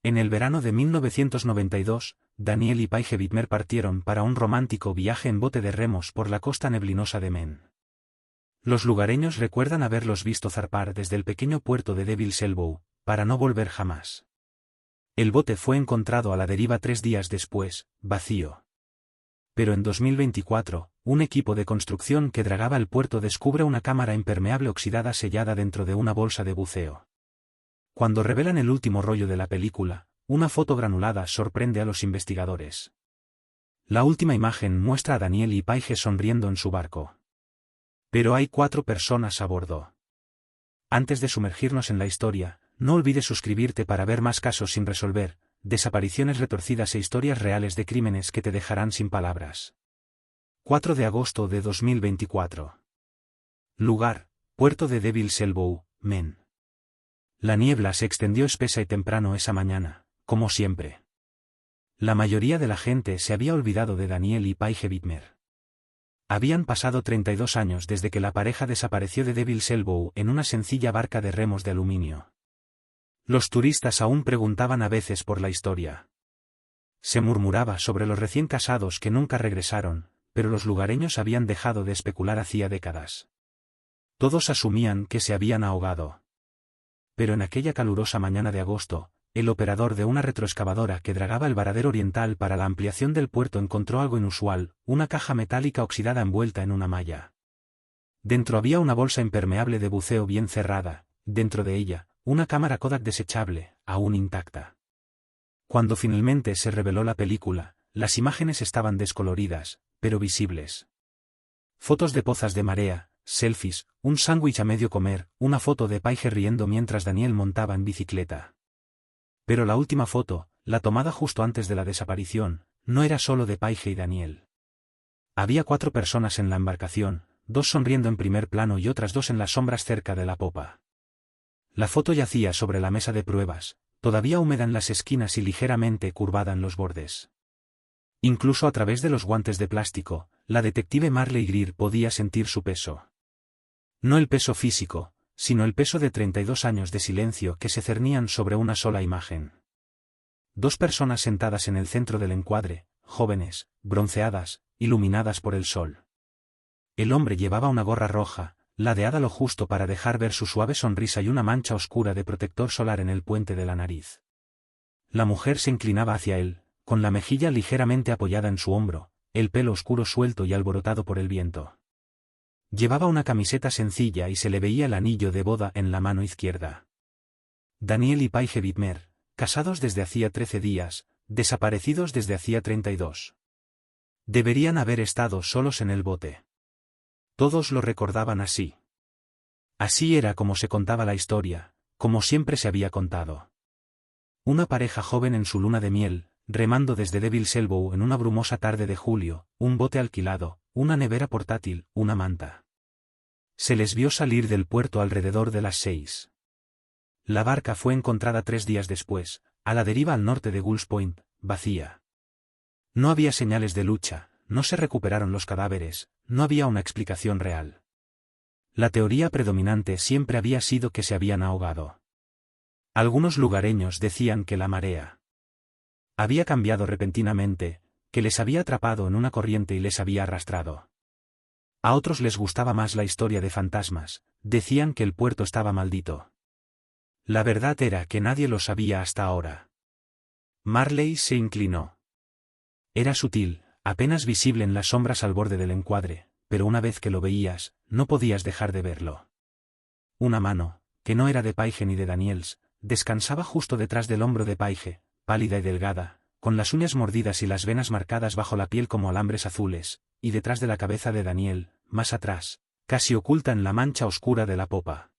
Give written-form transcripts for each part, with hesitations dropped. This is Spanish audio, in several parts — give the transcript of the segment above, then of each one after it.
En el verano de 1992, Daniel y Paige Widmer partieron para un romántico viaje en bote de remos por la costa neblinosa de Maine. Los lugareños recuerdan haberlos visto zarpar desde el pequeño puerto de Devil's Elbow, para no volver jamás. El bote fue encontrado a la deriva 3 días después, vacío. Pero en 2024, un equipo de construcción que dragaba el puerto descubre una cámara impermeable oxidada sellada dentro de una bolsa de buceo. Cuando revelan el último rollo de la película, una foto granulada sorprende a los investigadores. La última imagen muestra a Daniel y Paige sonriendo en su barco. Pero hay 4 personas a bordo. Antes de sumergirnos en la historia, no olvides suscribirte para ver más casos sin resolver, desapariciones retorcidas e historias reales de crímenes que te dejarán sin palabras. 4 de agosto de 2024. Lugar: puerto de Devil's Elbow, Maine. La niebla se extendió espesa y temprano esa mañana, como siempre. La mayoría de la gente se había olvidado de Daniel y Paige Widmer. Habían pasado 32 años desde que la pareja desapareció de Devil's Elbow en una sencilla barca de remos de aluminio. Los turistas aún preguntaban a veces por la historia. Se murmuraba sobre los recién casados que nunca regresaron, pero los lugareños habían dejado de especular hacía décadas. Todos asumían que se habían ahogado. Pero en aquella calurosa mañana de agosto, el operador de una retroexcavadora que dragaba el varadero oriental para la ampliación del puerto encontró algo inusual, una caja metálica oxidada envuelta en una malla. Dentro había una bolsa impermeable de buceo bien cerrada, dentro de ella, una cámara Kodak desechable, aún intacta. Cuando finalmente se reveló la película, las imágenes estaban descoloridas, pero visibles. Fotos de pozas de marea, selfies, un sándwich a medio comer, una foto de Paige riendo mientras Daniel montaba en bicicleta. Pero la última foto, la tomada justo antes de la desaparición, no era solo de Paige y Daniel. Había 4 personas en la embarcación, 2 sonriendo en primer plano y otras 2 en las sombras cerca de la popa. La foto yacía sobre la mesa de pruebas, todavía húmeda en las esquinas y ligeramente curvada en los bordes. Incluso a través de los guantes de plástico, la detective Marley Greer podía sentir su peso. No el peso físico, sino el peso de 32 años de silencio que se cernían sobre una sola imagen. 2 personas sentadas en el centro del encuadre, jóvenes, bronceadas, iluminadas por el sol. El hombre llevaba una gorra roja, ladeada lo justo para dejar ver su suave sonrisa y una mancha oscura de protector solar en el puente de la nariz. La mujer se inclinaba hacia él, con la mejilla ligeramente apoyada en su hombro, el pelo oscuro suelto y alborotado por el viento. Llevaba una camiseta sencilla y se le veía el anillo de boda en la mano izquierda. Daniel y Paige Widmer, casados desde hacía 13 días, desaparecidos desde hacía 32. Deberían haber estado solos en el bote. Todos lo recordaban así. Así era como se contaba la historia, como siempre se había contado. Una pareja joven en su luna de miel, remando desde Devil's Elbow en una brumosa tarde de julio, un bote alquilado, una nevera portátil, una manta. Se les vio salir del puerto alrededor de las 6. La barca fue encontrada 3 días después, a la deriva al norte de Gulls Point, vacía. No había señales de lucha, no se recuperaron los cadáveres, no había una explicación real. La teoría predominante siempre había sido que se habían ahogado. Algunos lugareños decían que la marea había cambiado repentinamente, que les había atrapado en una corriente y les había arrastrado. A otros les gustaba más la historia de fantasmas, decían que el puerto estaba maldito. La verdad era que nadie lo sabía hasta ahora. Marley se inclinó. Era sutil, apenas visible en las sombras al borde del encuadre, pero una vez que lo veías, no podías dejar de verlo. Una mano, que no era de Paige ni de Daniels, descansaba justo detrás del hombro de Paige, pálida y delgada, con las uñas mordidas y las venas marcadas bajo la piel como alambres azules, y detrás de la cabeza de Daniel, más atrás, casi oculta en la mancha oscura de la popa.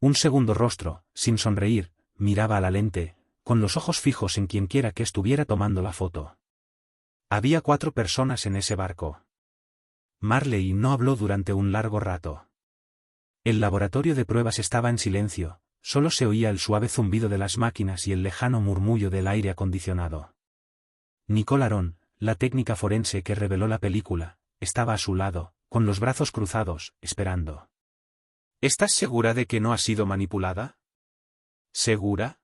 Un segundo rostro, sin sonreír, miraba a la lente, con los ojos fijos en quienquiera que estuviera tomando la foto. Había 4 personas en ese barco. Marley no habló durante un largo rato. El laboratorio de pruebas estaba en silencio, solo se oía el suave zumbido de las máquinas y el lejano murmullo del aire acondicionado. Nicole Aron, la técnica forense que reveló la película, estaba a su lado, con los brazos cruzados, esperando. ¿Estás segura de que no ha sido manipulada? ¿Segura?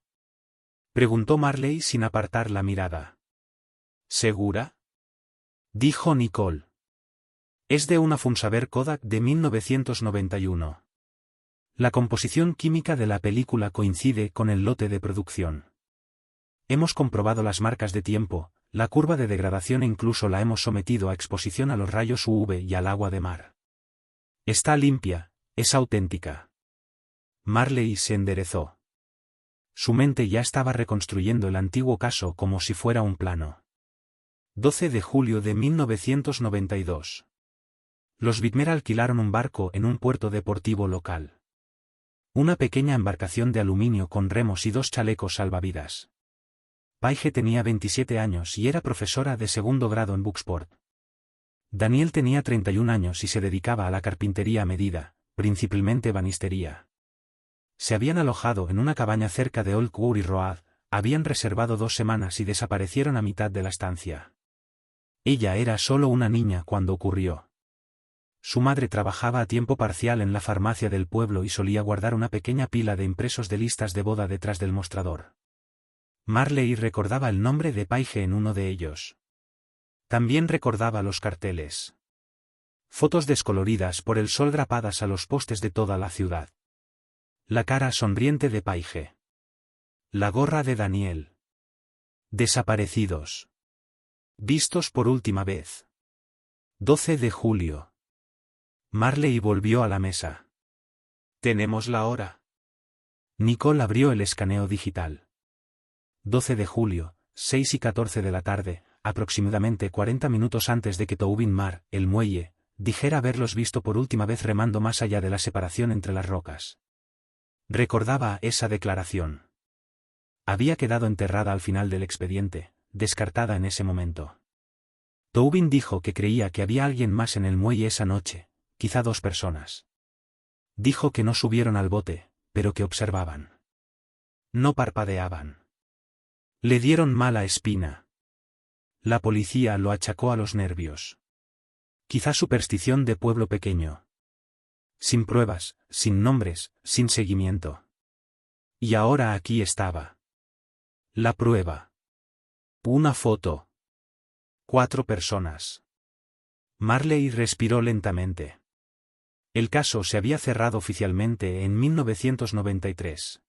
Preguntó Marley sin apartar la mirada. ¿Segura? Dijo Nicole. Es de una Funsaber Kodak de 1991. La composición química de la película coincide con el lote de producción. Hemos comprobado las marcas de tiempo, la curva de degradación e incluso la hemos sometido a exposición a los rayos UV y al agua de mar. Está limpia, es auténtica. Marley se enderezó. Su mente ya estaba reconstruyendo el antiguo caso como si fuera un plano. 12 de julio de 1992. Los Widmer alquilaron un barco en un puerto deportivo local. Una pequeña embarcación de aluminio con remos y 2 chalecos salvavidas. Paige tenía 27 años y era profesora de segundo grado en Bucksport. Daniel tenía 31 años y se dedicaba a la carpintería a medida, principalmente banistería. Se habían alojado en una cabaña cerca de Old Quarry Road, habían reservado 2 semanas y desaparecieron a mitad de la estancia. Ella era solo una niña cuando ocurrió. Su madre trabajaba a tiempo parcial en la farmacia del pueblo y solía guardar una pequeña pila de impresos de listas de boda detrás del mostrador. Marley recordaba el nombre de Paige en uno de ellos. También recordaba los carteles. Fotos descoloridas por el sol drapadas a los postes de toda la ciudad. La cara sonriente de Paige. La gorra de Daniel. Desaparecidos. Vistos por última vez. 12 de julio. Marley volvió a la mesa. ¿Tenemos la hora? Nicole abrió el escaneo digital. 12 de julio, 6:14 de la tarde, aproximadamente 40 minutos antes de que Tobin Mar, el muelle, dijera haberlos visto por última vez remando más allá de la separación entre las rocas. Recordaba esa declaración. Había quedado enterrada al final del expediente, descartada en ese momento. Tobin dijo que creía que había alguien más en el muelle esa noche, quizá 2 personas. Dijo que no subieron al bote, pero que observaban. No parpadeaban. Le dieron mala espina. La policía lo achacó a los nervios. Quizá superstición de pueblo pequeño. Sin pruebas, sin nombres, sin seguimiento. Y ahora aquí estaba. La prueba. Una foto. 4 personas. Marley respiró lentamente. El caso se había cerrado oficialmente en 1993.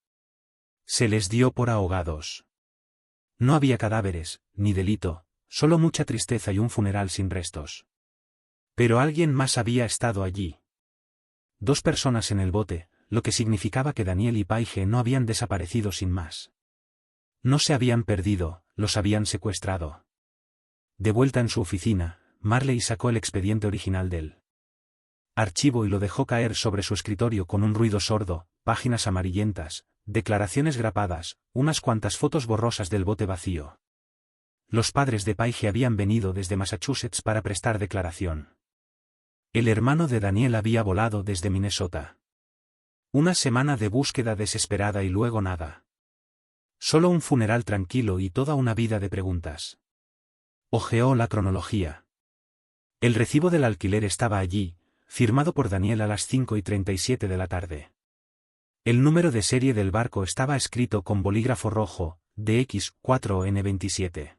Se les dio por ahogados. No había cadáveres, ni delito, solo mucha tristeza y un funeral sin restos. Pero alguien más había estado allí. 2 personas en el bote, lo que significaba que Daniel y Paige no habían desaparecido sin más. No se habían perdido, los habían secuestrado. De vuelta en su oficina, Marley sacó el expediente original del archivo y lo dejó caer sobre su escritorio con un ruido sordo, páginas amarillentas, declaraciones grapadas, unas cuantas fotos borrosas del bote vacío. Los padres de Paige habían venido desde Massachusetts para prestar declaración. El hermano de Daniel había volado desde Minnesota. Una semana de búsqueda desesperada y luego nada. Solo un funeral tranquilo y toda una vida de preguntas. Hojeó la cronología. El recibo del alquiler estaba allí, firmado por Daniel a las 5:37 de la tarde. El número de serie del barco estaba escrito con bolígrafo rojo, DX4N27.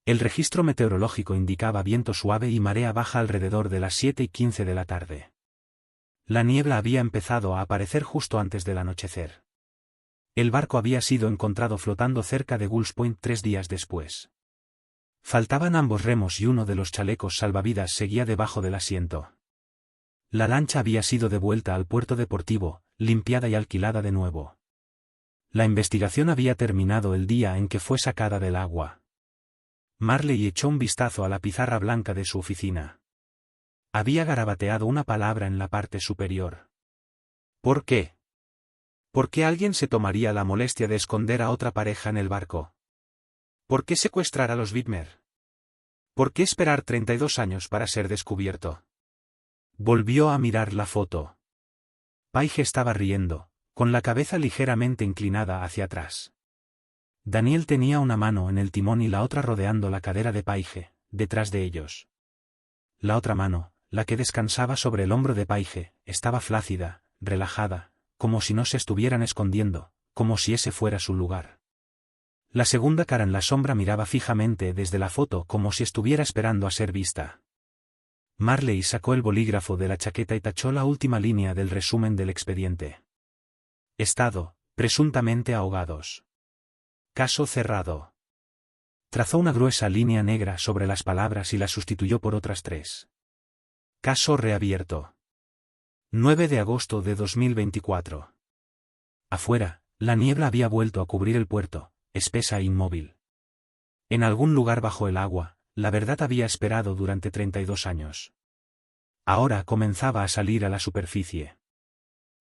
El registro meteorológico indicaba viento suave y marea baja alrededor de las 7:15 de la tarde. La niebla había empezado a aparecer justo antes del anochecer. El barco había sido encontrado flotando cerca de Gulls Point 3 días después. Faltaban ambos remos y uno de los chalecos salvavidas seguía debajo del asiento. La lancha había sido devuelta al puerto deportivo, limpiada y alquilada de nuevo. La investigación había terminado el día en que fue sacada del agua. Marley echó un vistazo a la pizarra blanca de su oficina. Había garabateado una palabra en la parte superior. ¿Por qué? ¿Por qué alguien se tomaría la molestia de esconder a otra pareja en el barco? ¿Por qué secuestrar a los Widmer? ¿Por qué esperar 32 años para ser descubierto? Volvió a mirar la foto. Paige estaba riendo, con la cabeza ligeramente inclinada hacia atrás. Daniel tenía una mano en el timón y la otra rodeando la cadera de Paige, detrás de ellos. La otra mano, la que descansaba sobre el hombro de Paige, estaba flácida, relajada, como si no se estuvieran escondiendo, como si ese fuera su lugar. La segunda cara en la sombra miraba fijamente desde la foto como si estuviera esperando a ser vista. Marley sacó el bolígrafo de la chaqueta y tachó la última línea del resumen del expediente. Estado, presuntamente ahogados. Caso cerrado. Trazó una gruesa línea negra sobre las palabras y las sustituyó por otras 3. Caso reabierto. 9 de agosto de 2024. Afuera, la niebla había vuelto a cubrir el puerto, espesa e inmóvil. En algún lugar bajo el agua, la verdad había esperado durante 32 años. Ahora comenzaba a salir a la superficie.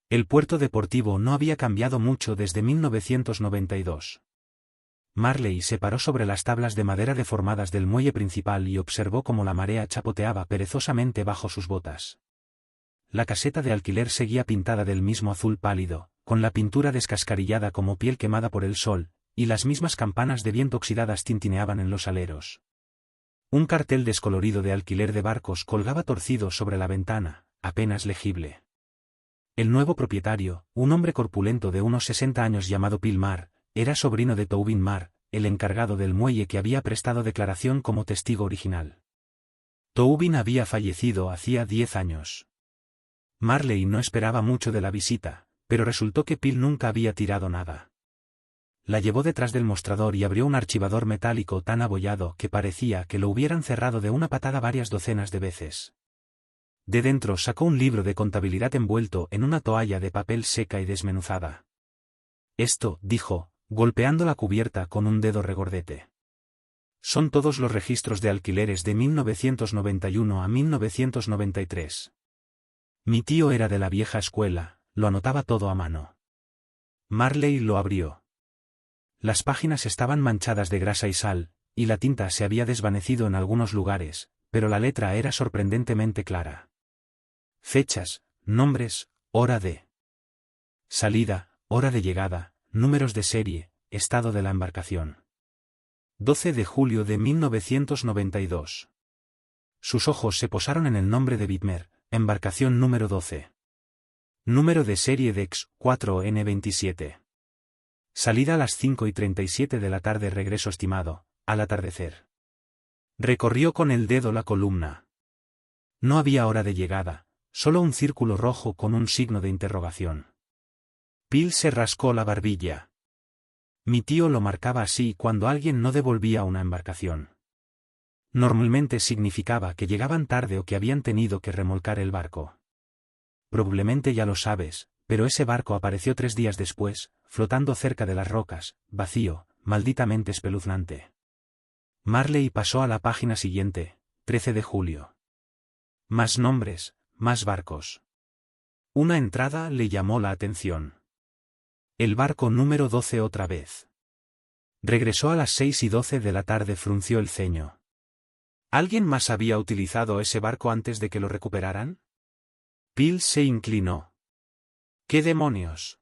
El puerto deportivo no había cambiado mucho desde 1992. Marley se paró sobre las tablas de madera deformadas del muelle principal y observó cómo la marea chapoteaba perezosamente bajo sus botas. La caseta de alquiler seguía pintada del mismo azul pálido, con la pintura descascarillada como piel quemada por el sol, y las mismas campanas de viento oxidadas tintineaban en los aleros. Un cartel descolorido de alquiler de barcos colgaba torcido sobre la ventana, apenas legible. El nuevo propietario, un hombre corpulento de unos 60 años llamado Bill Marr, era sobrino de Tobin Marr, el encargado del muelle que había prestado declaración como testigo original. Tobin había fallecido hacía 10 años. Marley no esperaba mucho de la visita, pero resultó que Bill nunca había tirado nada. La llevó detrás del mostrador y abrió un archivador metálico tan abollado que parecía que lo hubieran cerrado de una patada varias docenas de veces. De dentro sacó un libro de contabilidad envuelto en una toalla de papel seca y desmenuzada. Esto, dijo, golpeando la cubierta con un dedo regordete. Son todos los registros de alquileres de 1991 a 1993. Mi tío era de la vieja escuela, lo anotaba todo a mano. Marley lo abrió. Las páginas estaban manchadas de grasa y sal, y la tinta se había desvanecido en algunos lugares, pero la letra era sorprendentemente clara. Fechas, nombres, hora de salida, hora de llegada, números de serie, estado de la embarcación. 12 de julio de 1992. Sus ojos se posaron en el nombre de Whitmer, embarcación número 12. Número de serie DEX 4N27. Salida a las 5:37 de la tarde, regreso estimado, al atardecer. Recorrió con el dedo la columna. No había hora de llegada, solo un círculo rojo con un signo de interrogación. Bill se rascó la barbilla. Mi tío lo marcaba así cuando alguien no devolvía una embarcación. Normalmente significaba que llegaban tarde o que habían tenido que remolcar el barco. Probablemente ya lo sabes, pero ese barco apareció 3 días después, flotando cerca de las rocas, vacío, malditamente espeluznante. Marley pasó a la página siguiente, 13 de julio. Más nombres, más barcos. Una entrada le llamó la atención. El barco número 12 otra vez. Regresó a las 6:12 de la tarde, frunció el ceño. ¿Alguien más había utilizado ese barco antes de que lo recuperaran? Bill se inclinó. ¿Qué demonios?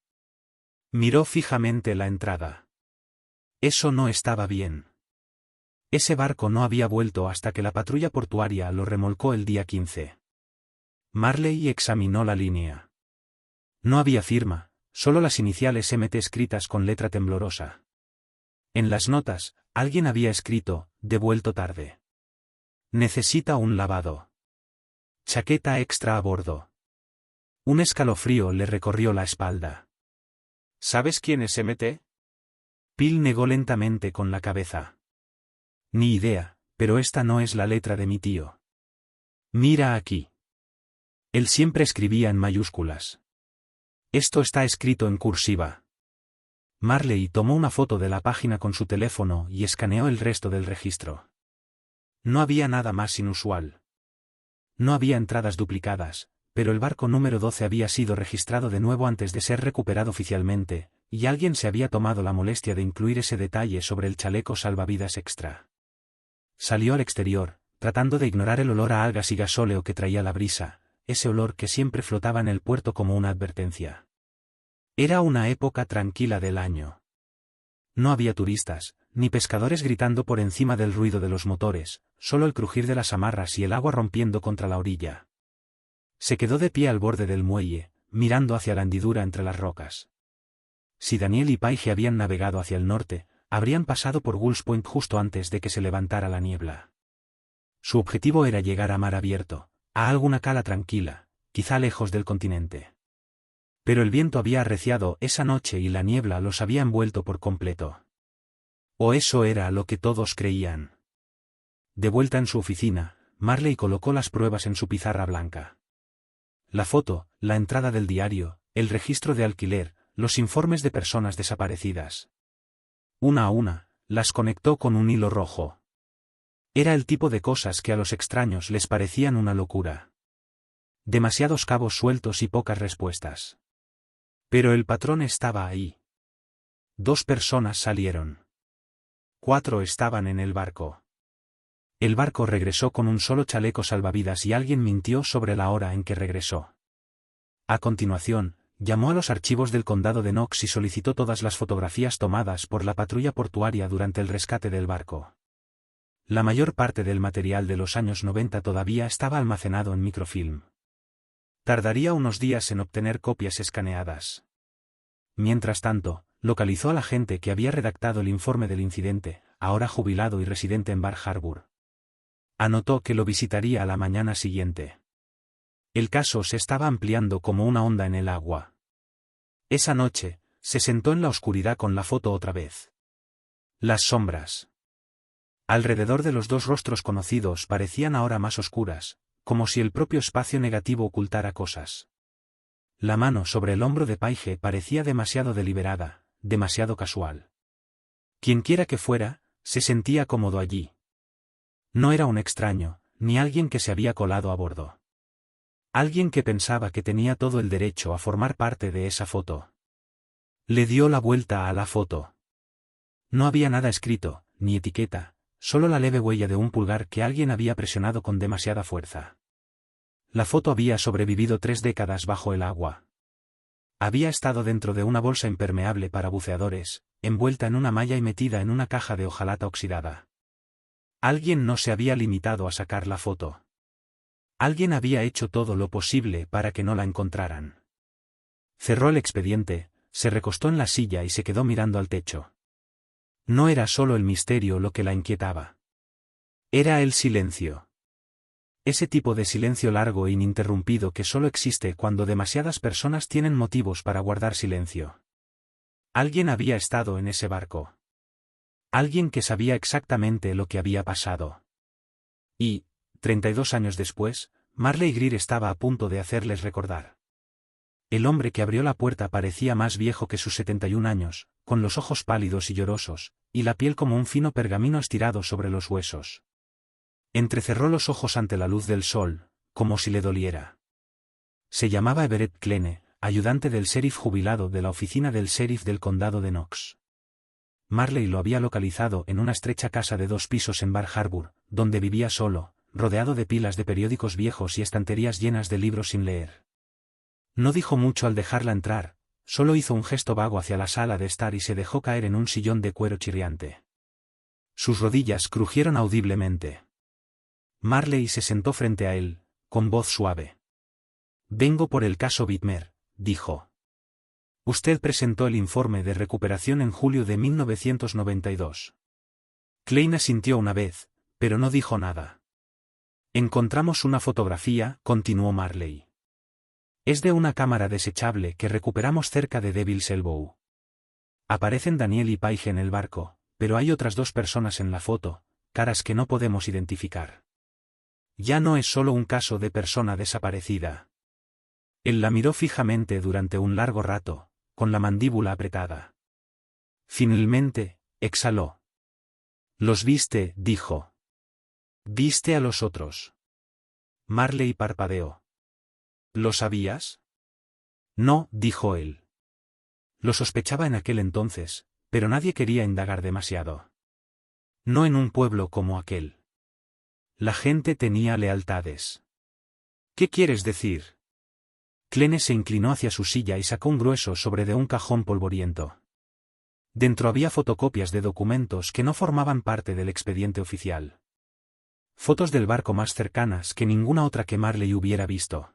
Miró fijamente la entrada. Eso no estaba bien. Ese barco no había vuelto hasta que la patrulla portuaria lo remolcó el día 15. Marley examinó la línea. No había firma, solo las iniciales MT escritas con letra temblorosa. En las notas, alguien había escrito, devuelto tarde. Necesita un lavado. Chaqueta extra a bordo. Un escalofrío le recorrió la espalda. ¿Sabes quién es MT? Bill negó lentamente con la cabeza. Ni idea, pero esta no es la letra de mi tío. Mira aquí. Él siempre escribía en mayúsculas. Esto está escrito en cursiva. Marley tomó una foto de la página con su teléfono y escaneó el resto del registro. No había nada más inusual. No había entradas duplicadas, pero el barco número 12 había sido registrado de nuevo antes de ser recuperado oficialmente, y alguien se había tomado la molestia de incluir ese detalle sobre el chaleco salvavidas extra. Salió al exterior, tratando de ignorar el olor a algas y gasóleo que traía la brisa, ese olor que siempre flotaba en el puerto como una advertencia. Era una época tranquila del año. No había turistas, ni pescadores gritando por encima del ruido de los motores, solo el crujir de las amarras y el agua rompiendo contra la orilla. Se quedó de pie al borde del muelle, mirando hacia la hendidura entre las rocas. Si Daniel y Paige habían navegado hacia el norte, habrían pasado por Gulls Point justo antes de que se levantara la niebla. Su objetivo era llegar a mar abierto, a alguna cala tranquila, quizá lejos del continente. Pero el viento había arreciado esa noche y la niebla los había envuelto por completo. O eso era lo que todos creían. De vuelta en su oficina, Marley colocó las pruebas en su pizarra blanca. La foto, la entrada del diario, el registro de alquiler, los informes de personas desaparecidas. Una a una, las conectó con un hilo rojo. Era el tipo de cosas que a los extraños les parecían una locura. Demasiados cabos sueltos y pocas respuestas. Pero el patrón estaba ahí. 2 personas salieron. 4 estaban en el barco. El barco regresó con un solo chaleco salvavidas y alguien mintió sobre la hora en que regresó. A continuación, llamó a los archivos del condado de Knox y solicitó todas las fotografías tomadas por la patrulla portuaria durante el rescate del barco. La mayor parte del material de los años 90 todavía estaba almacenado en microfilm. Tardaría unos días en obtener copias escaneadas. Mientras tanto, localizó al agente que había redactado el informe del incidente, ahora jubilado y residente en Bar Harbor. Anotó que lo visitaría a la mañana siguiente. El caso se estaba ampliando como una onda en el agua. Esa noche, se sentó en la oscuridad con la foto otra vez. Las sombras. Alrededor de los 2 rostros conocidos parecían ahora más oscuras, como si el propio espacio negativo ocultara cosas. La mano sobre el hombro de Paige parecía demasiado deliberada, demasiado casual. Quienquiera que fuera, se sentía cómodo allí. No era un extraño, ni alguien que se había colado a bordo. Alguien que pensaba que tenía todo el derecho a formar parte de esa foto. Le dio la vuelta a la foto. No había nada escrito, ni etiqueta, solo la leve huella de un pulgar que alguien había presionado con demasiada fuerza. La foto había sobrevivido 3 décadas bajo el agua. Había estado dentro de una bolsa impermeable para buceadores, envuelta en una malla y metida en una caja de hojalata oxidada. Alguien no se había limitado a sacar la foto. Alguien había hecho todo lo posible para que no la encontraran. Cerró el expediente, se recostó en la silla y se quedó mirando al techo. No era solo el misterio lo que la inquietaba. Era el silencio. Ese tipo de silencio largo e ininterrumpido que solo existe cuando demasiadas personas tienen motivos para guardar silencio. Alguien había estado en ese barco. Alguien que sabía exactamente lo que había pasado. Y, 32 años después, Marley Greer estaba a punto de hacerles recordar. El hombre que abrió la puerta parecía más viejo que sus 71 años, con los ojos pálidos y llorosos, y la piel como un fino pergamino estirado sobre los huesos. Entrecerró los ojos ante la luz del sol, como si le doliera. Se llamaba Everett Klene, ayudante del sheriff jubilado de la oficina del sheriff del condado de Knox. Marley lo había localizado en una estrecha casa de 2 pisos en Bar Harbor, donde vivía solo, rodeado de pilas de periódicos viejos y estanterías llenas de libros sin leer. No dijo mucho al dejarla entrar, solo hizo un gesto vago hacia la sala de estar y se dejó caer en un sillón de cuero chirriante. Sus rodillas crujieron audiblemente. Marley se sentó frente a él, con voz suave. «Vengo por el caso Whitmer», dijo. «Usted presentó el informe de recuperación en julio de 1992. Klein asintió una vez, pero no dijo nada. «Encontramos una fotografía», continuó Marley. «Es de una cámara desechable que recuperamos cerca de Devil's Elbow. Aparecen Daniel y Paige en el barco, pero hay otras 2 personas en la foto, caras que no podemos identificar. Ya no es solo un caso de persona desaparecida». Él la miró fijamente durante un largo rato, con la mandíbula apretada. Finalmente, exhaló. «¿Los viste?», dijo. «¿Viste a los otros?» Marley parpadeó. «¿Lo sabías?» «No», dijo él. Lo sospechaba en aquel entonces, pero nadie quería indagar demasiado. No en un pueblo como aquel. La gente tenía lealtades. «¿Qué quieres decir?» Klene se inclinó hacia su silla y sacó un grueso sobre de un cajón polvoriento. Dentro había fotocopias de documentos que no formaban parte del expediente oficial. Fotos del barco más cercanas que ninguna otra que Marley hubiera visto.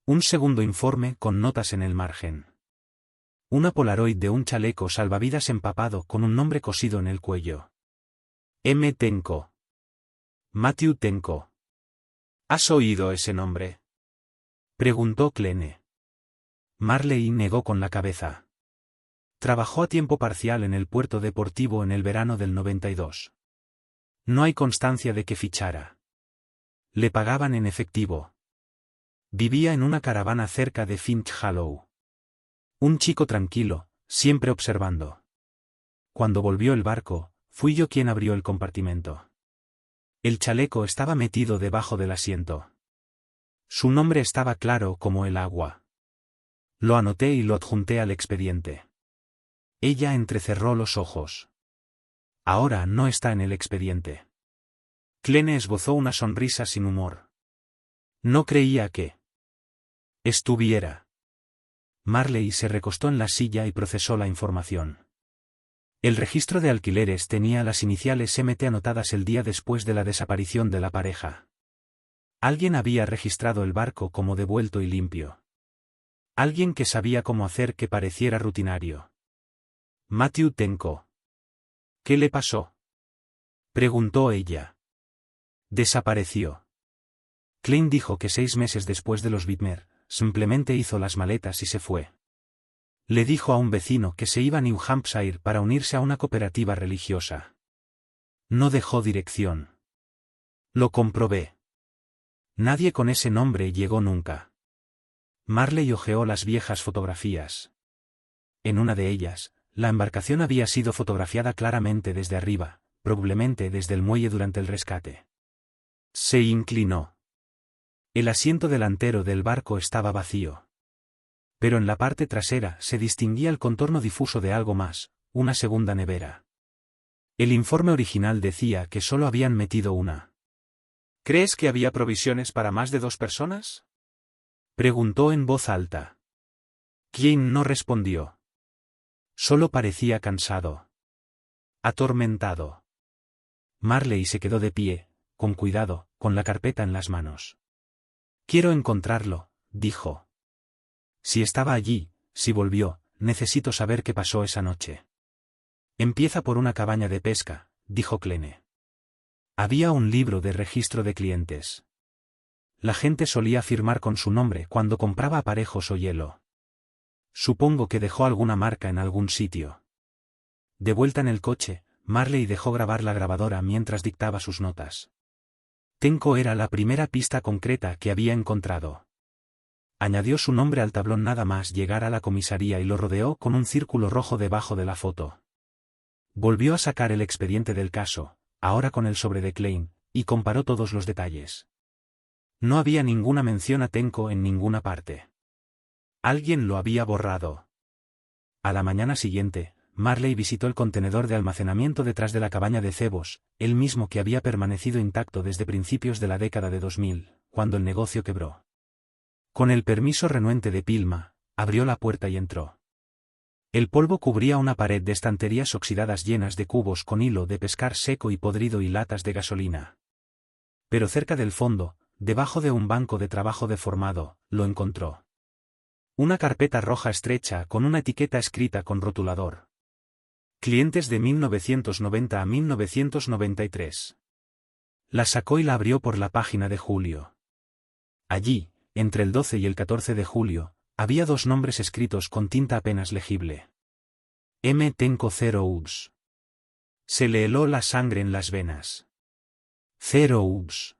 Un segundo informe con notas en el margen. Una Polaroid de un chaleco salvavidas empapado con un nombre cosido en el cuello. M. Tenco. Matthew Tenco. ¿Has oído ese nombre?, preguntó Klene. Marley negó con la cabeza. Trabajó a tiempo parcial en el puerto deportivo en el verano del 92. No hay constancia de que fichara. Le pagaban en efectivo. Vivía en una caravana cerca de Finch Hollow. Un chico tranquilo, siempre observando. Cuando volvió el barco, fui yo quien abrió el compartimento. El chaleco estaba metido debajo del asiento. Su nombre estaba claro como el agua. Lo anoté y lo adjunté al expediente. Ella entrecerró los ojos. Ahora no está en el expediente. Klene esbozó una sonrisa sin humor. No creía que estuviera. Marley se recostó en la silla y procesó la información. El registro de alquileres tenía las iniciales MT anotadas el día después de la desaparición de la pareja. Alguien había registrado el barco como devuelto y limpio. Alguien que sabía cómo hacer que pareciera rutinario. Matthew Tenco. ¿Qué le pasó?, preguntó ella. Desapareció. Klein dijo que 6 meses después de los Whitmer, simplemente hizo las maletas y se fue. Le dijo a un vecino que se iba a New Hampshire para unirse a una cooperativa religiosa. No dejó dirección. Lo comprobé. Nadie con ese nombre llegó nunca. Marley hojeó las viejas fotografías. En una de ellas, la embarcación había sido fotografiada claramente desde arriba, probablemente desde el muelle durante el rescate. Se inclinó. El asiento delantero del barco estaba vacío. Pero en la parte trasera se distinguía el contorno difuso de algo más, una segunda nevera. El informe original decía que solo habían metido una. ¿Crees que había provisiones para más de 2 personas?, preguntó en voz alta. Quien no respondió. Solo parecía cansado. Atormentado. Marley se quedó de pie, con cuidado, con la carpeta en las manos. Quiero encontrarlo, dijo. Si estaba allí, si volvió, necesito saber qué pasó esa noche. Empieza por una cabaña de pesca, dijo Klene. Había un libro de registro de clientes. La gente solía firmar con su nombre cuando compraba aparejos o hielo. Supongo que dejó alguna marca en algún sitio. De vuelta en el coche, Marley dejó grabar la grabadora mientras dictaba sus notas. Tenco era la primera pista concreta que había encontrado. Añadió su nombre al tablón nada más llegar a la comisaría y lo rodeó con un círculo rojo debajo de la foto. Volvió a sacar el expediente del caso, ahora con el sobre de Klein, y comparó todos los detalles. No había ninguna mención a Tenco en ninguna parte. Alguien lo había borrado. A la mañana siguiente, Marley visitó el contenedor de almacenamiento detrás de la cabaña de cebos, el mismo que había permanecido intacto desde principios de la década de 2000, cuando el negocio quebró. Con el permiso renuente de Pilma, abrió la puerta y entró. El polvo cubría una pared de estanterías oxidadas llenas de cubos con hilo de pescar seco y podrido y latas de gasolina. Pero cerca del fondo, debajo de un banco de trabajo deformado, lo encontró. Una carpeta roja estrecha con una etiqueta escrita con rotulador. Clientes de 1990 a 1993. La sacó y la abrió por la página de julio. Allí, entre el 12 y el 14 de julio, había 2 nombres escritos con tinta apenas legible. M. Tenco 0 Uds. Se le heló la sangre en las venas. 0 Uds.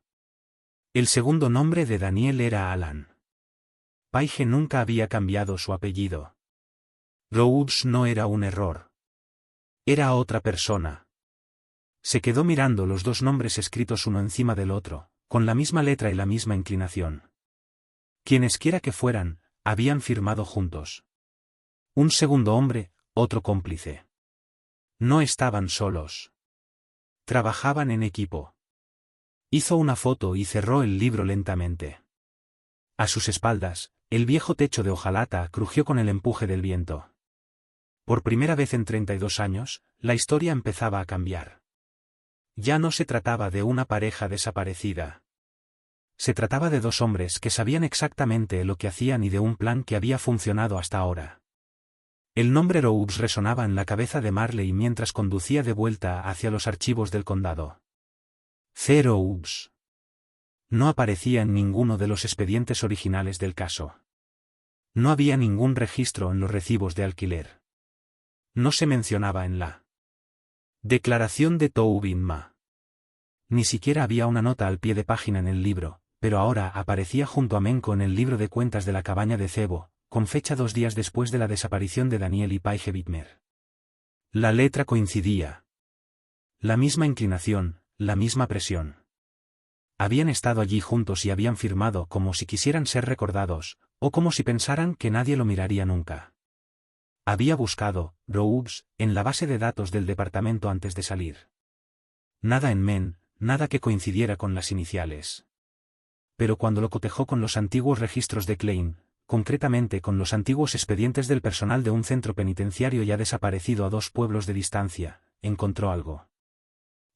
El segundo nombre de Daniel era Alan. Paige nunca había cambiado su apellido. Rhodes no era un error. Era otra persona. Se quedó mirando los 2 nombres escritos uno encima del otro, con la misma letra y la misma inclinación. Quienesquiera que fueran, habían firmado juntos. Un segundo hombre, otro cómplice. No estaban solos. Trabajaban en equipo. Hizo una foto y cerró el libro lentamente. A sus espaldas, el viejo techo de hojalata crujió con el empuje del viento. Por primera vez en 32 años, la historia empezaba a cambiar. Ya no se trataba de una pareja desaparecida. Se trataba de 2 hombres que sabían exactamente lo que hacían y de un plan que había funcionado hasta ahora. El nombre Rogues resonaba en la cabeza de Marley mientras conducía de vuelta hacia los archivos del condado. C. Rogues. No aparecía en ninguno de los expedientes originales del caso. No había ningún registro en los recibos de alquiler. No se mencionaba en la declaración de Tobin Ma. Ni siquiera había una nota al pie de página en el libro, pero ahora aparecía junto a Menko en el libro de cuentas de la cabaña de cebo, con fecha 2 días después de la desaparición de Daniel y Paige Widmer. La letra coincidía. La misma inclinación, la misma presión. Habían estado allí juntos y habían firmado como si quisieran ser recordados, o como si pensaran que nadie lo miraría nunca. Había buscado, Rogues, en la base de datos del departamento antes de salir. Nada en Men, nada que coincidiera con las iniciales. Pero cuando lo cotejó con los antiguos registros de Klein, concretamente con los antiguos expedientes del personal de un centro penitenciario ya desaparecido a 2 pueblos de distancia, encontró algo.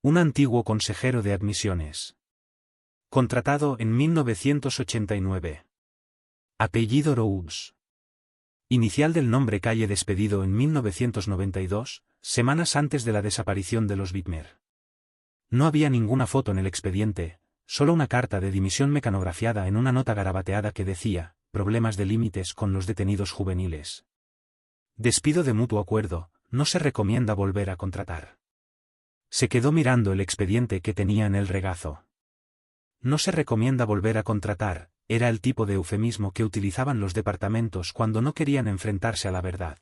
Un antiguo consejero de admisiones. Contratado en 1989. Apellido Rogues. Inicial del nombre calle despedido en 1992, semanas antes de la desaparición de los Widmer. No había ninguna foto en el expediente, solo una carta de dimisión mecanografiada en una nota garabateada que decía, problemas de límites con los detenidos juveniles. Despido de mutuo acuerdo, no se recomienda volver a contratar. Se quedó mirando el expediente que tenía en el regazo. No se recomienda volver a contratar, era el tipo de eufemismo que utilizaban los departamentos cuando no querían enfrentarse a la verdad.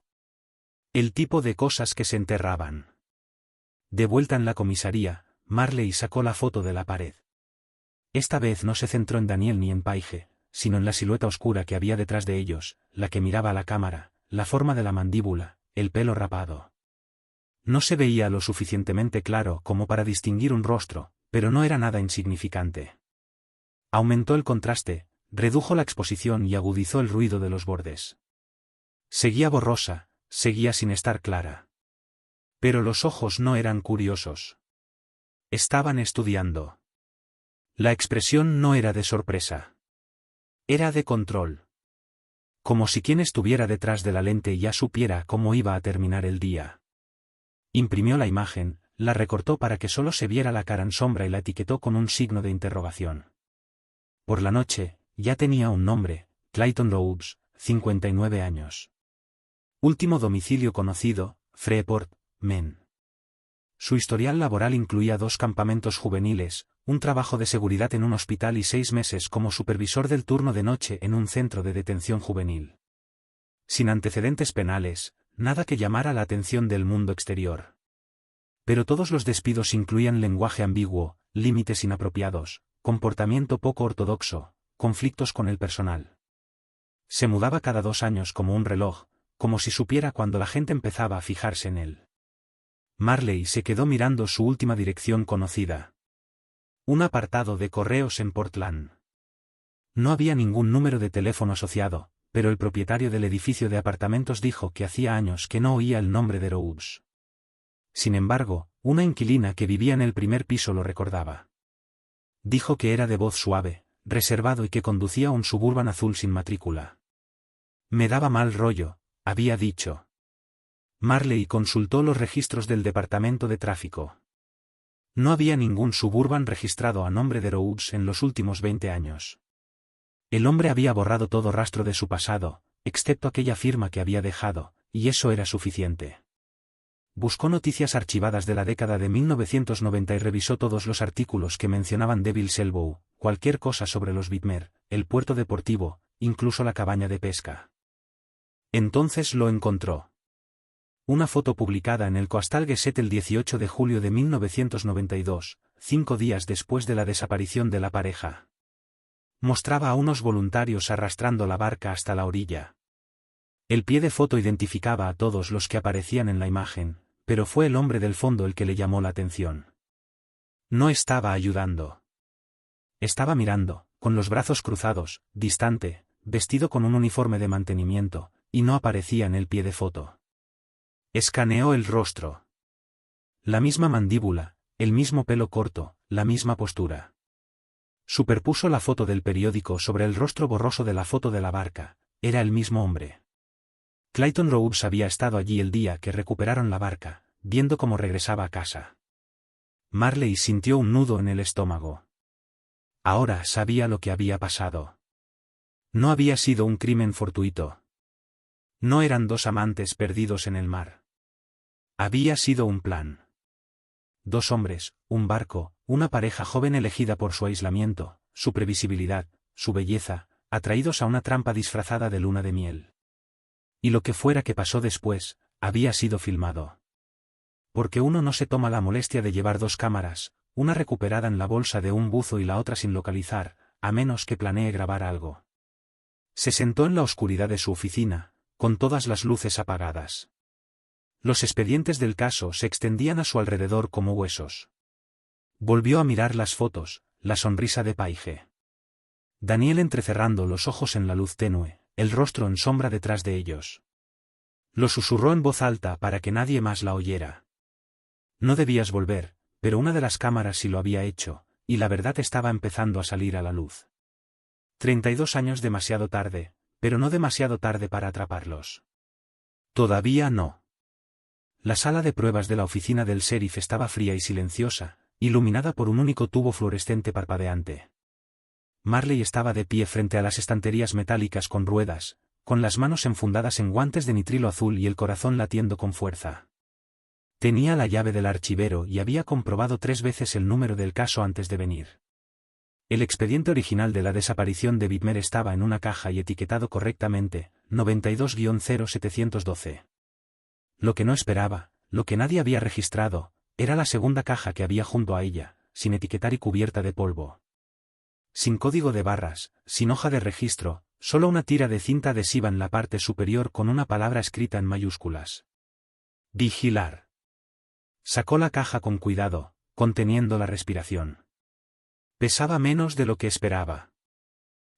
El tipo de cosas que se enterraban. De vuelta en la comisaría, Marley sacó la foto de la pared. Esta vez no se centró en Daniel ni en Paige, sino en la silueta oscura que había detrás de ellos, la que miraba a la cámara, la forma de la mandíbula, el pelo rapado. No se veía lo suficientemente claro como para distinguir un rostro, pero no era nada insignificante. Aumentó el contraste, redujo la exposición y agudizó el ruido de los bordes. Seguía borrosa, seguía sin estar clara. Pero los ojos no eran curiosos. Estaban estudiando. La expresión no era de sorpresa. Era de control. Como si quien estuviera detrás de la lente ya supiera cómo iba a terminar el día. Imprimió la imagen, la recortó para que solo se viera la cara en sombra y la etiquetó con un signo de interrogación. Por la noche, ya tenía un nombre, Clayton Rogues, 59 años. Último domicilio conocido, Freeport, Men. Su historial laboral incluía 2 campamentos juveniles, un trabajo de seguridad en un hospital y 6 meses como supervisor del turno de noche en un centro de detención juvenil. Sin antecedentes penales, nada que llamara la atención del mundo exterior. Pero todos los despidos incluían lenguaje ambiguo, límites inapropiados, comportamiento poco ortodoxo, conflictos con el personal. Se mudaba cada 2 años como un reloj, como si supiera cuando la gente empezaba a fijarse en él. Marley se quedó mirando su última dirección conocida. Un apartado de correos en Portland. No había ningún número de teléfono asociado, pero el propietario del edificio de apartamentos dijo que hacía años que no oía el nombre de Rogues. Sin embargo, una inquilina que vivía en el primer piso lo recordaba. Dijo que era de voz suave, reservado y que conducía un Suburban azul sin matrícula. Me daba mal rollo, había dicho. Marley consultó los registros del departamento de tráfico. No había ningún Suburban registrado a nombre de Rogues en los últimos 20 años. El hombre había borrado todo rastro de su pasado, excepto aquella firma que había dejado, y eso era suficiente. Buscó noticias archivadas de la década de 1990 y revisó todos los artículos que mencionaban Devil's Elbow, cualquier cosa sobre los Widmer, el puerto deportivo, incluso la cabaña de pesca. Entonces lo encontró. Una foto publicada en el Coastal Gazette el 18 de julio de 1992, 5 días después de la desaparición de la pareja. Mostraba a unos voluntarios arrastrando la barca hasta la orilla. El pie de foto identificaba a todos los que aparecían en la imagen, pero fue el hombre del fondo el que le llamó la atención. No estaba ayudando. Estaba mirando, con los brazos cruzados, distante, vestido con un uniforme de mantenimiento, y no aparecía en el pie de foto. Escaneó el rostro. La misma mandíbula, el mismo pelo corto, la misma postura. Superpuso la foto del periódico sobre el rostro borroso de la foto de la barca, era el mismo hombre. Clayton Rhodes había estado allí el día que recuperaron la barca, viendo cómo regresaba a casa. Marley sintió un nudo en el estómago. Ahora sabía lo que había pasado. No había sido un crimen fortuito. No eran dos amantes perdidos en el mar. Había sido un plan. Dos hombres, un barco, una pareja joven elegida por su aislamiento, su previsibilidad, su belleza, atraídos a una trampa disfrazada de luna de miel. Y lo que fuera que pasó después, había sido filmado. Porque uno no se toma la molestia de llevar dos cámaras, una recuperada en la bolsa de un buzo y la otra sin localizar, a menos que planee grabar algo. Se sentó en la oscuridad de su oficina, con todas las luces apagadas. Los expedientes del caso se extendían a su alrededor como huesos. Volvió a mirar las fotos, la sonrisa de Paige. Daniel entrecerrando los ojos en la luz tenue, el rostro en sombra detrás de ellos. Lo susurró en voz alta para que nadie más la oyera. No debías volver, pero una de las cámaras sí lo había hecho, y la verdad estaba empezando a salir a la luz. 32 años demasiado tarde, pero no demasiado tarde para atraparlos. Todavía no. La sala de pruebas de la oficina del sheriff estaba fría y silenciosa, iluminada por un único tubo fluorescente parpadeante. Marley estaba de pie frente a las estanterías metálicas con ruedas, con las manos enfundadas en guantes de nitrilo azul y el corazón latiendo con fuerza. Tenía la llave del archivero y había comprobado 3 veces el número del caso antes de venir. El expediente original de la desaparición de Whitmer estaba en una caja y etiquetado correctamente, 92-0712. Lo que no esperaba, lo que nadie había registrado, era la segunda caja que había junto a ella, sin etiquetar y cubierta de polvo. Sin código de barras, sin hoja de registro, solo una tira de cinta adhesiva en la parte superior con una palabra escrita en mayúsculas. Vigilar. Sacó la caja con cuidado, conteniendo la respiración. Pesaba menos de lo que esperaba.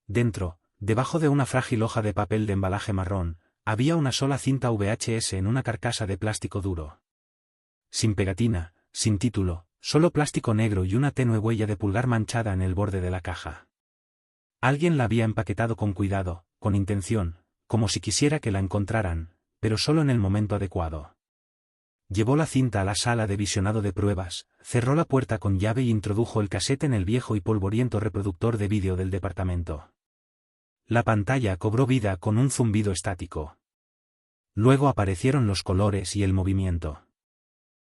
Dentro, debajo de una frágil hoja de papel de embalaje marrón, había una sola cinta VHS en una carcasa de plástico duro. Sin pegatina, sin título, solo plástico negro y una tenue huella de pulgar manchada en el borde de la caja. Alguien la había empaquetado con cuidado, con intención, como si quisiera que la encontraran, pero solo en el momento adecuado. Llevó la cinta a la sala de visionado de pruebas, cerró la puerta con llave y introdujo el casete en el viejo y polvoriento reproductor de vídeo del departamento. La pantalla cobró vida con un zumbido estático. Luego aparecieron los colores y el movimiento.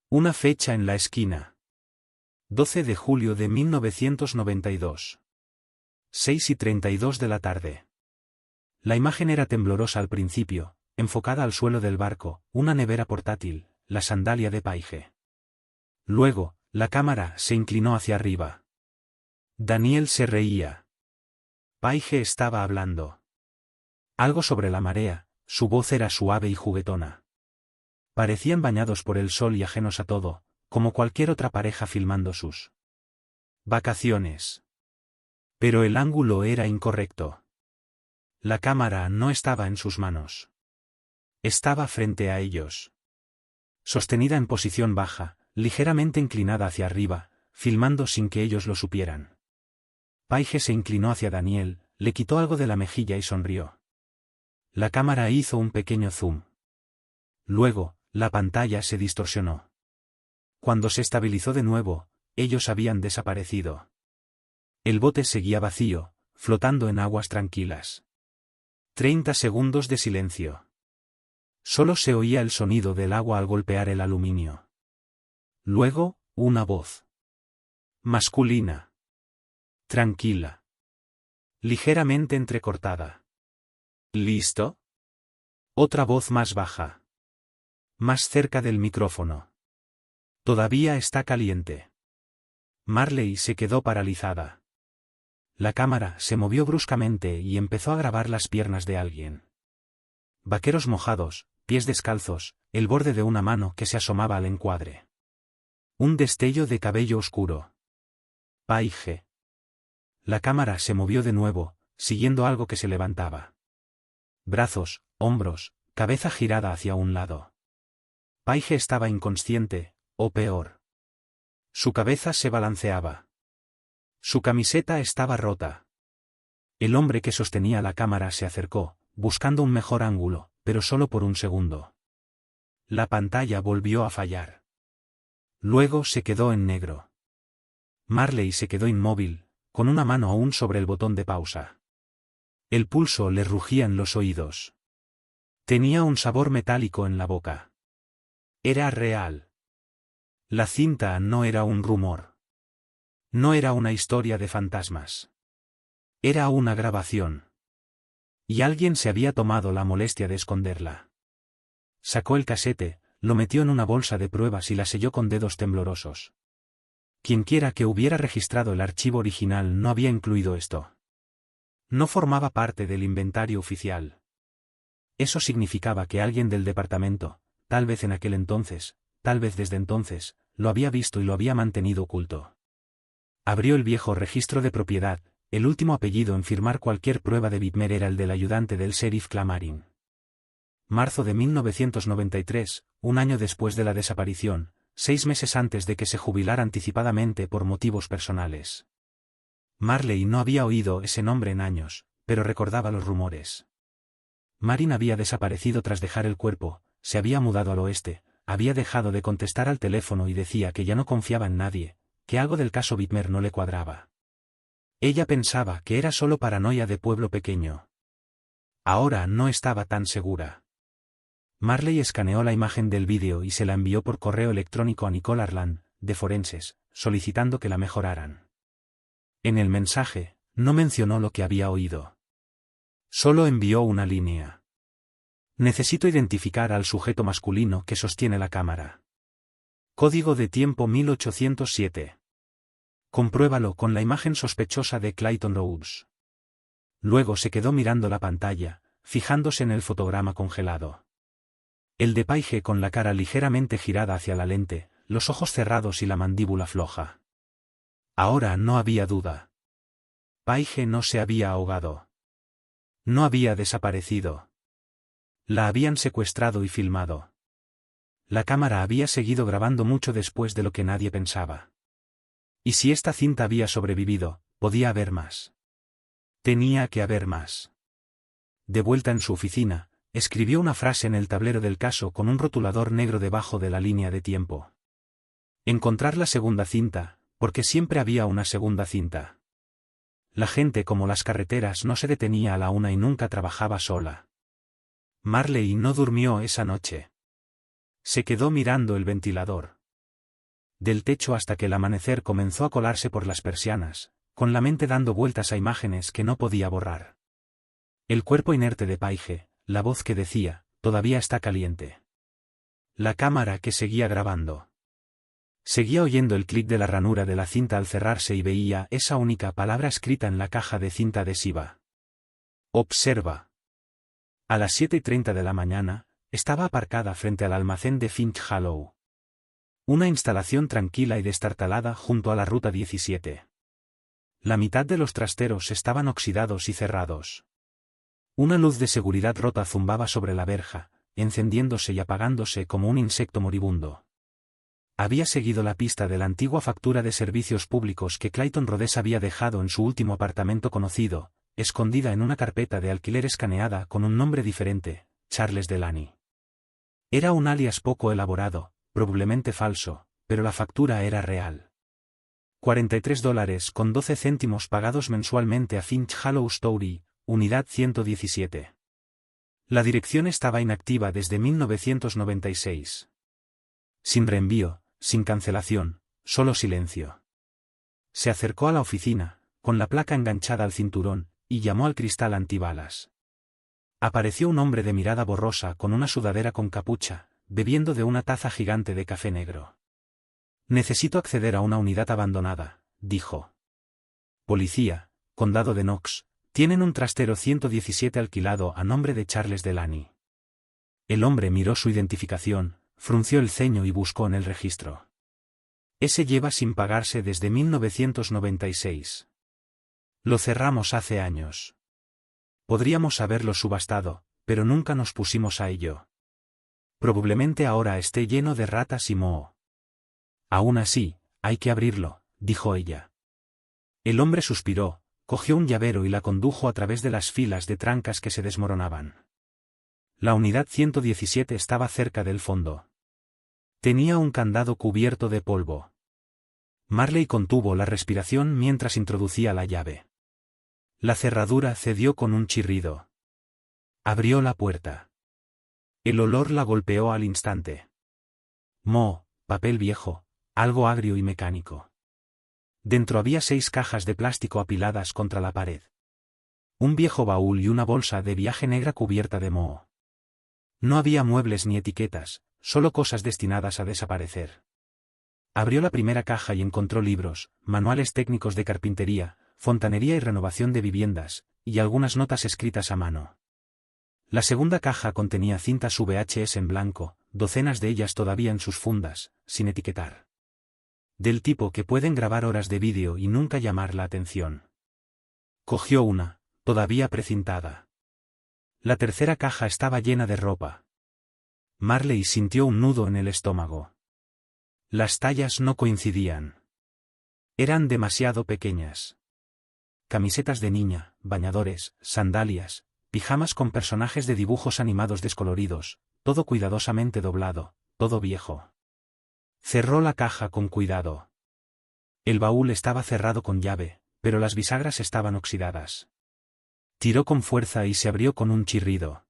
Una fecha en la esquina. 12 de julio de 1992. 6:32 de la tarde. La imagen era temblorosa al principio, enfocada al suelo del barco, una nevera portátil, la sandalia de Paige. Luego, la cámara se inclinó hacia arriba. Daniel se reía. Paige estaba hablando. Algo sobre la marea, su voz era suave y juguetona. Parecían bañados por el sol y ajenos a todo, como cualquier otra pareja filmando sus vacaciones. Pero el ángulo era incorrecto. La cámara no estaba en sus manos. Estaba frente a ellos. Sostenida en posición baja, ligeramente inclinada hacia arriba, filmando sin que ellos lo supieran. Paige se inclinó hacia Daniel, le quitó algo de la mejilla y sonrió. La cámara hizo un pequeño zoom. Luego, la pantalla se distorsionó. Cuando se estabilizó de nuevo, ellos habían desaparecido. El bote seguía vacío, flotando en aguas tranquilas. 30 segundos de silencio. Solo se oía el sonido del agua al golpear el aluminio. Luego, una voz. Masculina. Tranquila. Ligeramente entrecortada. ¿Listo? Otra voz más baja. Más cerca del micrófono. Todavía está caliente. Marley se quedó paralizada. La cámara se movió bruscamente y empezó a grabar las piernas de alguien. Vaqueros mojados, pies descalzos, el borde de una mano que se asomaba al encuadre. Un destello de cabello oscuro. Paige. La cámara se movió de nuevo, siguiendo algo que se levantaba. Brazos, hombros, cabeza girada hacia un lado. Paige estaba inconsciente, o peor. Su cabeza se balanceaba. Su camiseta estaba rota. El hombre que sostenía la cámara se acercó, buscando un mejor ángulo, pero solo por un segundo. La pantalla volvió a fallar. Luego se quedó en negro. Marley se quedó inmóvil, con una mano aún sobre el botón de pausa. El pulso le rugía en los oídos. Tenía un sabor metálico en la boca. Era real. La cinta no era un rumor. No era una historia de fantasmas. Era una grabación. Y alguien se había tomado la molestia de esconderla. Sacó el casete, lo metió en una bolsa de pruebas y la selló con dedos temblorosos. Quienquiera que hubiera registrado el archivo original no había incluido esto. No formaba parte del inventario oficial. Eso significaba que alguien del departamento, tal vez en aquel entonces, tal vez desde entonces, lo había visto y lo había mantenido oculto. Abrió el viejo registro de propiedad. El último apellido en firmar cualquier prueba de Whitmer era el del ayudante del sheriff Clamarin. Marzo de 1993, un año después de la desaparición, 6 meses antes de que se jubilara anticipadamente por motivos personales. Marley no había oído ese nombre en años, pero recordaba los rumores. Marin había desaparecido tras dejar el cuerpo, se había mudado al oeste, había dejado de contestar al teléfono y decía que ya no confiaba en nadie, que algo del caso Whitmer no le cuadraba. Ella pensaba que era solo paranoia de pueblo pequeño. Ahora no estaba tan segura. Marley escaneó la imagen del vídeo y se la envió por correo electrónico a Nicole Arlan, de Forenses, solicitando que la mejoraran. En el mensaje, no mencionó lo que había oído. Solo envió una línea. Necesito identificar al sujeto masculino que sostiene la cámara. Código de tiempo 1807. Compruébalo con la imagen sospechosa de Clayton Rhodes. Luego se quedó mirando la pantalla, fijándose en el fotograma congelado. El de Paige con la cara ligeramente girada hacia la lente, los ojos cerrados y la mandíbula floja. Ahora no había duda. Paige no se había ahogado. No había desaparecido. La habían secuestrado y filmado. La cámara había seguido grabando mucho después de lo que nadie pensaba. Y si esta cinta había sobrevivido, podía haber más. Tenía que haber más. De vuelta en su oficina, escribió una frase en el tablero del caso con un rotulador negro debajo de la línea de tiempo. Encontrar la segunda cinta, porque siempre había una segunda cinta. La gente como las carreteras no se detenía a la una y nunca trabajaba sola. Marley no durmió esa noche. Se quedó mirando el ventilador. Del techo hasta que el amanecer comenzó a colarse por las persianas, con la mente dando vueltas a imágenes que no podía borrar. El cuerpo inerte de Paige, la voz que decía, todavía está caliente. La cámara que seguía grabando. Seguía oyendo el clic de la ranura de la cinta al cerrarse y veía esa única palabra escrita en la caja de cinta adhesiva. Observa. A las 7:30 de la mañana, estaba aparcada frente al almacén de Finch Hollow. Una instalación tranquila y destartalada junto a la ruta 17. La mitad de los trasteros estaban oxidados y cerrados. Una luz de seguridad rota zumbaba sobre la verja, encendiéndose y apagándose como un insecto moribundo. Había seguido la pista de la antigua factura de servicios públicos que Clayton Rhodes había dejado en su último apartamento conocido, escondida en una carpeta de alquiler escaneada con un nombre diferente, Charles Delaney. Era un alias poco elaborado, probablemente falso, pero la factura era real. $43 con 12 céntimos pagados mensualmente a Finch Hollow Story, unidad 117. La dirección estaba inactiva desde 1996. Sin reenvío, sin cancelación, solo silencio. Se acercó a la oficina, con la placa enganchada al cinturón, y llamó al cristal antibalas. Apareció un hombre de mirada borrosa con una sudadera con capucha, bebiendo de una taza gigante de café negro. Necesito acceder a una unidad abandonada, dijo. Policía, Condado de Knox, tienen un trastero 117 alquilado a nombre de Charles Delaney. El hombre miró su identificación, frunció el ceño y buscó en el registro. Ese lleva sin pagarse desde 1996. Lo cerramos hace años. Podríamos haberlo subastado, pero nunca nos pusimos a ello. Probablemente ahora esté lleno de ratas y moho. Aún así, hay que abrirlo, dijo ella. El hombre suspiró, cogió un llavero y la condujo a través de las filas de trancas que se desmoronaban. La unidad 117 estaba cerca del fondo. Tenía un candado cubierto de polvo. Marley contuvo la respiración mientras introducía la llave. La cerradura cedió con un chirrido. Abrió la puerta. El olor la golpeó al instante. Moho, papel viejo, algo agrio y mecánico. Dentro había 6 cajas de plástico apiladas contra la pared. Un viejo baúl y una bolsa de viaje negra cubierta de moho. No había muebles ni etiquetas, solo cosas destinadas a desaparecer. Abrió la primera caja y encontró libros, manuales técnicos de carpintería, fontanería y renovación de viviendas, y algunas notas escritas a mano. La segunda caja contenía cintas VHS en blanco, docenas de ellas todavía en sus fundas, sin etiquetar. Del tipo que pueden grabar horas de vídeo y nunca llamar la atención. Cogió una, todavía precintada. La tercera caja estaba llena de ropa. Marley sintió un nudo en el estómago. Las tallas no coincidían. Eran demasiado pequeñas. Camisetas de niña, bañadores, sandalias, pijamas con personajes de dibujos animados descoloridos, todo cuidadosamente doblado, todo viejo. Cerró la caja con cuidado. El baúl estaba cerrado con llave, pero las bisagras estaban oxidadas. Tiró con fuerza y se abrió con un chirrido.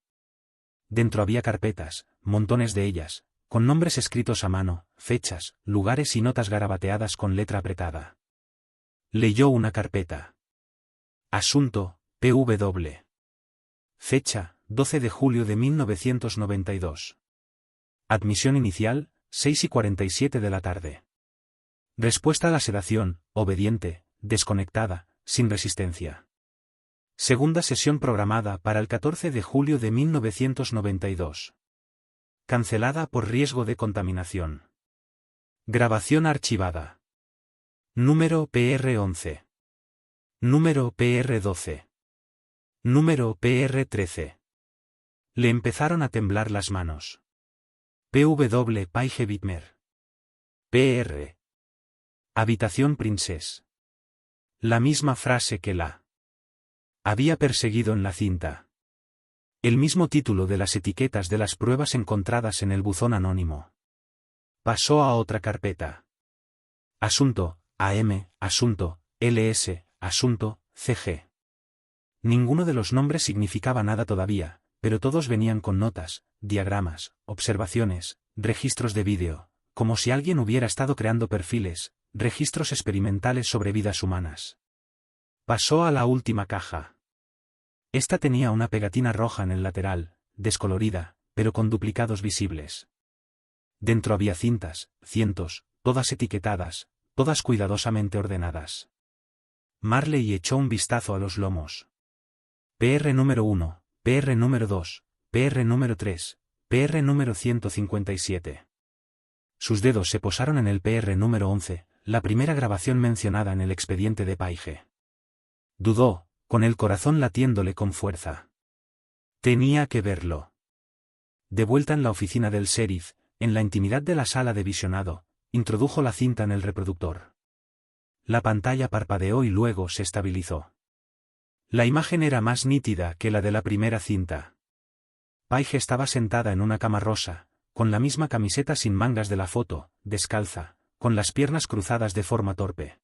Dentro había carpetas, montones de ellas, con nombres escritos a mano, fechas, lugares y notas garabateadas con letra apretada. Leyó una carpeta. Asunto, PW. Fecha, 12 de julio de 1992. Admisión inicial, 6:47 de la tarde. Respuesta a la sedación, obediente, desconectada, sin resistencia. Segunda sesión programada para el 14 de julio de 1992. Cancelada por riesgo de contaminación. Grabación archivada. Número PR11. Número PR12. Número PR13. Le empezaron a temblar las manos. PW Paige Whitmer. PR. Habitación Princess. La misma frase que la había perseguido en la cinta. El mismo título de las etiquetas de las pruebas encontradas en el buzón anónimo. Pasó a otra carpeta. Asunto, AM, Asunto, LS, Asunto, CG. Ninguno de los nombres significaba nada todavía, pero todos venían con notas, diagramas, observaciones, registros de vídeo, como si alguien hubiera estado creando perfiles, registros experimentales sobre vidas humanas. Pasó a la última caja. Esta tenía una pegatina roja en el lateral, descolorida, pero con duplicados visibles. Dentro había cintas, cientos, todas etiquetadas, todas cuidadosamente ordenadas. Marley echó un vistazo a los lomos. PR número 1, PR número 2, PR número 3, PR número 157. Sus dedos se posaron en el PR número 11, la primera grabación mencionada en el expediente de Paige. Dudó, con el corazón latiéndole con fuerza. Tenía que verlo. De vuelta en la oficina del sheriff, en la intimidad de la sala de visionado, introdujo la cinta en el reproductor. La pantalla parpadeó y luego se estabilizó. La imagen era más nítida que la de la primera cinta. Paige estaba sentada en una cama rosa, con la misma camiseta sin mangas de la foto, descalza, con las piernas cruzadas de forma torpe.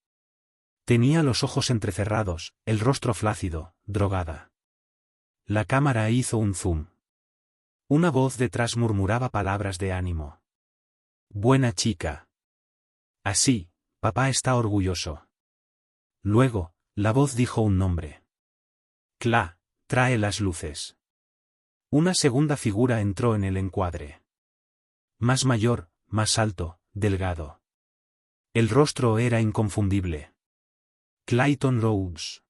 Tenía los ojos entrecerrados, el rostro flácido, drogada. La cámara hizo un zoom. Una voz detrás murmuraba palabras de ánimo. Buena chica. Así, papá está orgulloso. Luego, la voz dijo un nombre. Cla, trae las luces. Una segunda figura entró en el encuadre. Más mayor, más alto, delgado. El rostro era inconfundible. Clayton Rhodes.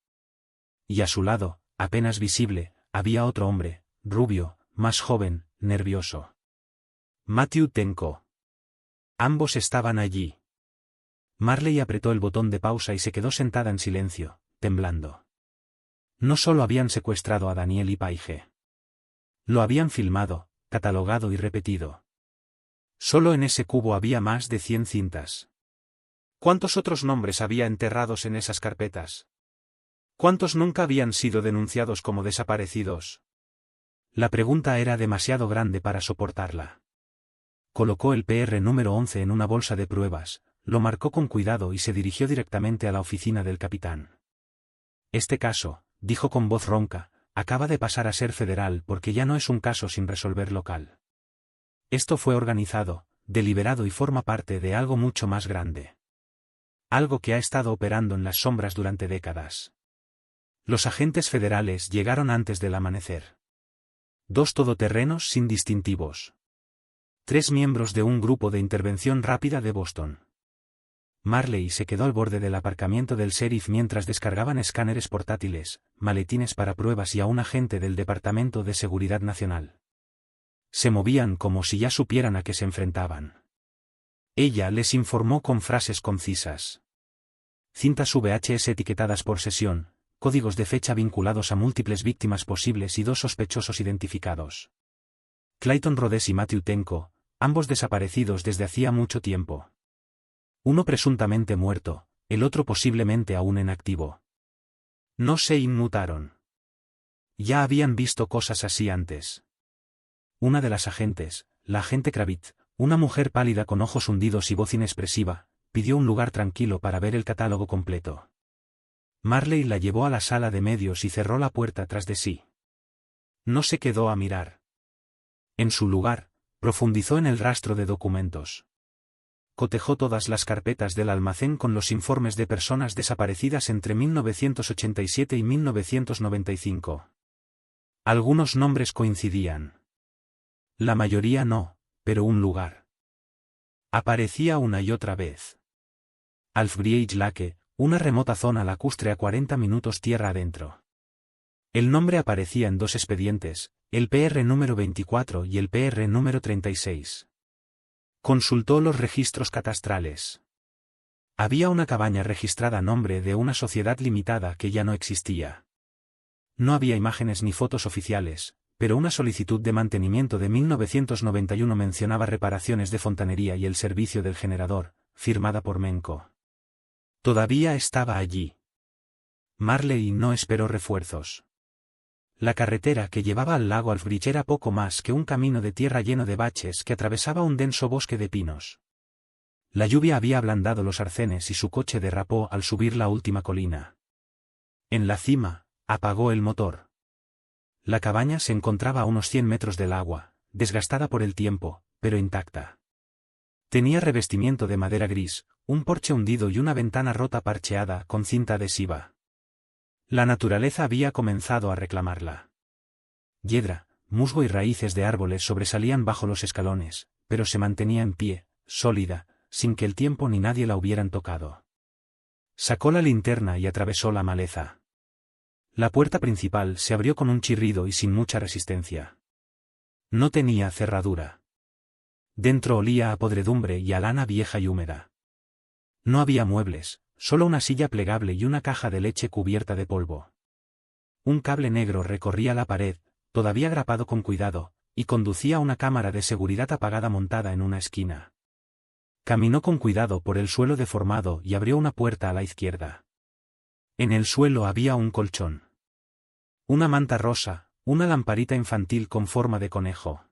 Y a su lado, apenas visible, había otro hombre, rubio, más joven, nervioso. Matthew Tenko. Ambos estaban allí. Marley apretó el botón de pausa y se quedó sentada en silencio, temblando. No solo habían secuestrado a Daniel y Paige. Lo habían filmado, catalogado y repetido. Solo en ese cubo había más de 100 cintas. ¿Cuántos otros nombres había enterrados en esas carpetas? ¿Cuántos nunca habían sido denunciados como desaparecidos? La pregunta era demasiado grande para soportarla. Colocó el PR número 11 en una bolsa de pruebas, lo marcó con cuidado y se dirigió directamente a la oficina del capitán. Este caso, dijo con voz ronca, acaba de pasar a ser federal porque ya no es un caso sin resolver local. Esto fue organizado, deliberado y forma parte de algo mucho más grande. Algo que ha estado operando en las sombras durante décadas. Los agentes federales llegaron antes del amanecer. 2 todoterrenos sin distintivos. 3 miembros de un grupo de intervención rápida de Boston. Marley se quedó al borde del aparcamiento del sheriff mientras descargaban escáneres portátiles, maletines para pruebas y a un agente del Departamento de Seguridad Nacional. Se movían como si ya supieran a qué se enfrentaban. Ella les informó con frases concisas. Cintas VHS etiquetadas por sesión, códigos de fecha vinculados a múltiples víctimas posibles y 2 sospechosos identificados. Clayton Rhodes y Matthew Tenko, ambos desaparecidos desde hacía mucho tiempo. Uno presuntamente muerto, el otro posiblemente aún en activo. No se inmutaron. Ya habían visto cosas así antes. Una de las agentes, la agente Kravitz, una mujer pálida con ojos hundidos y voz inexpresiva, pidió un lugar tranquilo para ver el catálogo completo. Marley la llevó a la sala de medios y cerró la puerta tras de sí. No se quedó a mirar. En su lugar, profundizó en el rastro de documentos. Cotejó todas las carpetas del almacén con los informes de personas desaparecidas entre 1987 y 1995. Algunos nombres coincidían. La mayoría no, pero un lugar aparecía una y otra vez. Alfbridge Lake, una remota zona lacustre a 40 minutos tierra adentro. El nombre aparecía en 2 expedientes, el PR número 24 y el PR número 36. Consultó los registros catastrales. Había una cabaña registrada a nombre de una sociedad limitada que ya no existía. No había imágenes ni fotos oficiales, pero una solicitud de mantenimiento de 1991 mencionaba reparaciones de fontanería y el servicio del generador, firmada por Menko. Todavía estaba allí. Marley no esperó refuerzos. La carretera que llevaba al lago Alfbridge era poco más que un camino de tierra lleno de baches que atravesaba un denso bosque de pinos. La lluvia había ablandado los arcenes y su coche derrapó al subir la última colina. En la cima, apagó el motor. La cabaña se encontraba a unos 100 metros del agua, desgastada por el tiempo, pero intacta. Tenía revestimiento de madera gris, un porche hundido y una ventana rota parcheada con cinta adhesiva. La naturaleza había comenzado a reclamarla. Hiedra, musgo y raíces de árboles sobresalían bajo los escalones, pero se mantenía en pie, sólida, sin que el tiempo ni nadie la hubieran tocado. Sacó la linterna y atravesó la maleza. La puerta principal se abrió con un chirrido y sin mucha resistencia. No tenía cerradura. Dentro olía a podredumbre y a lana vieja y húmeda. No había muebles, solo una silla plegable y una caja de leche cubierta de polvo. Un cable negro recorría la pared, todavía grapado con cuidado, y conducía a una cámara de seguridad apagada montada en una esquina. Caminó con cuidado por el suelo deformado y abrió una puerta a la izquierda. En el suelo había un colchón. Una manta rosa, una lamparita infantil con forma de conejo.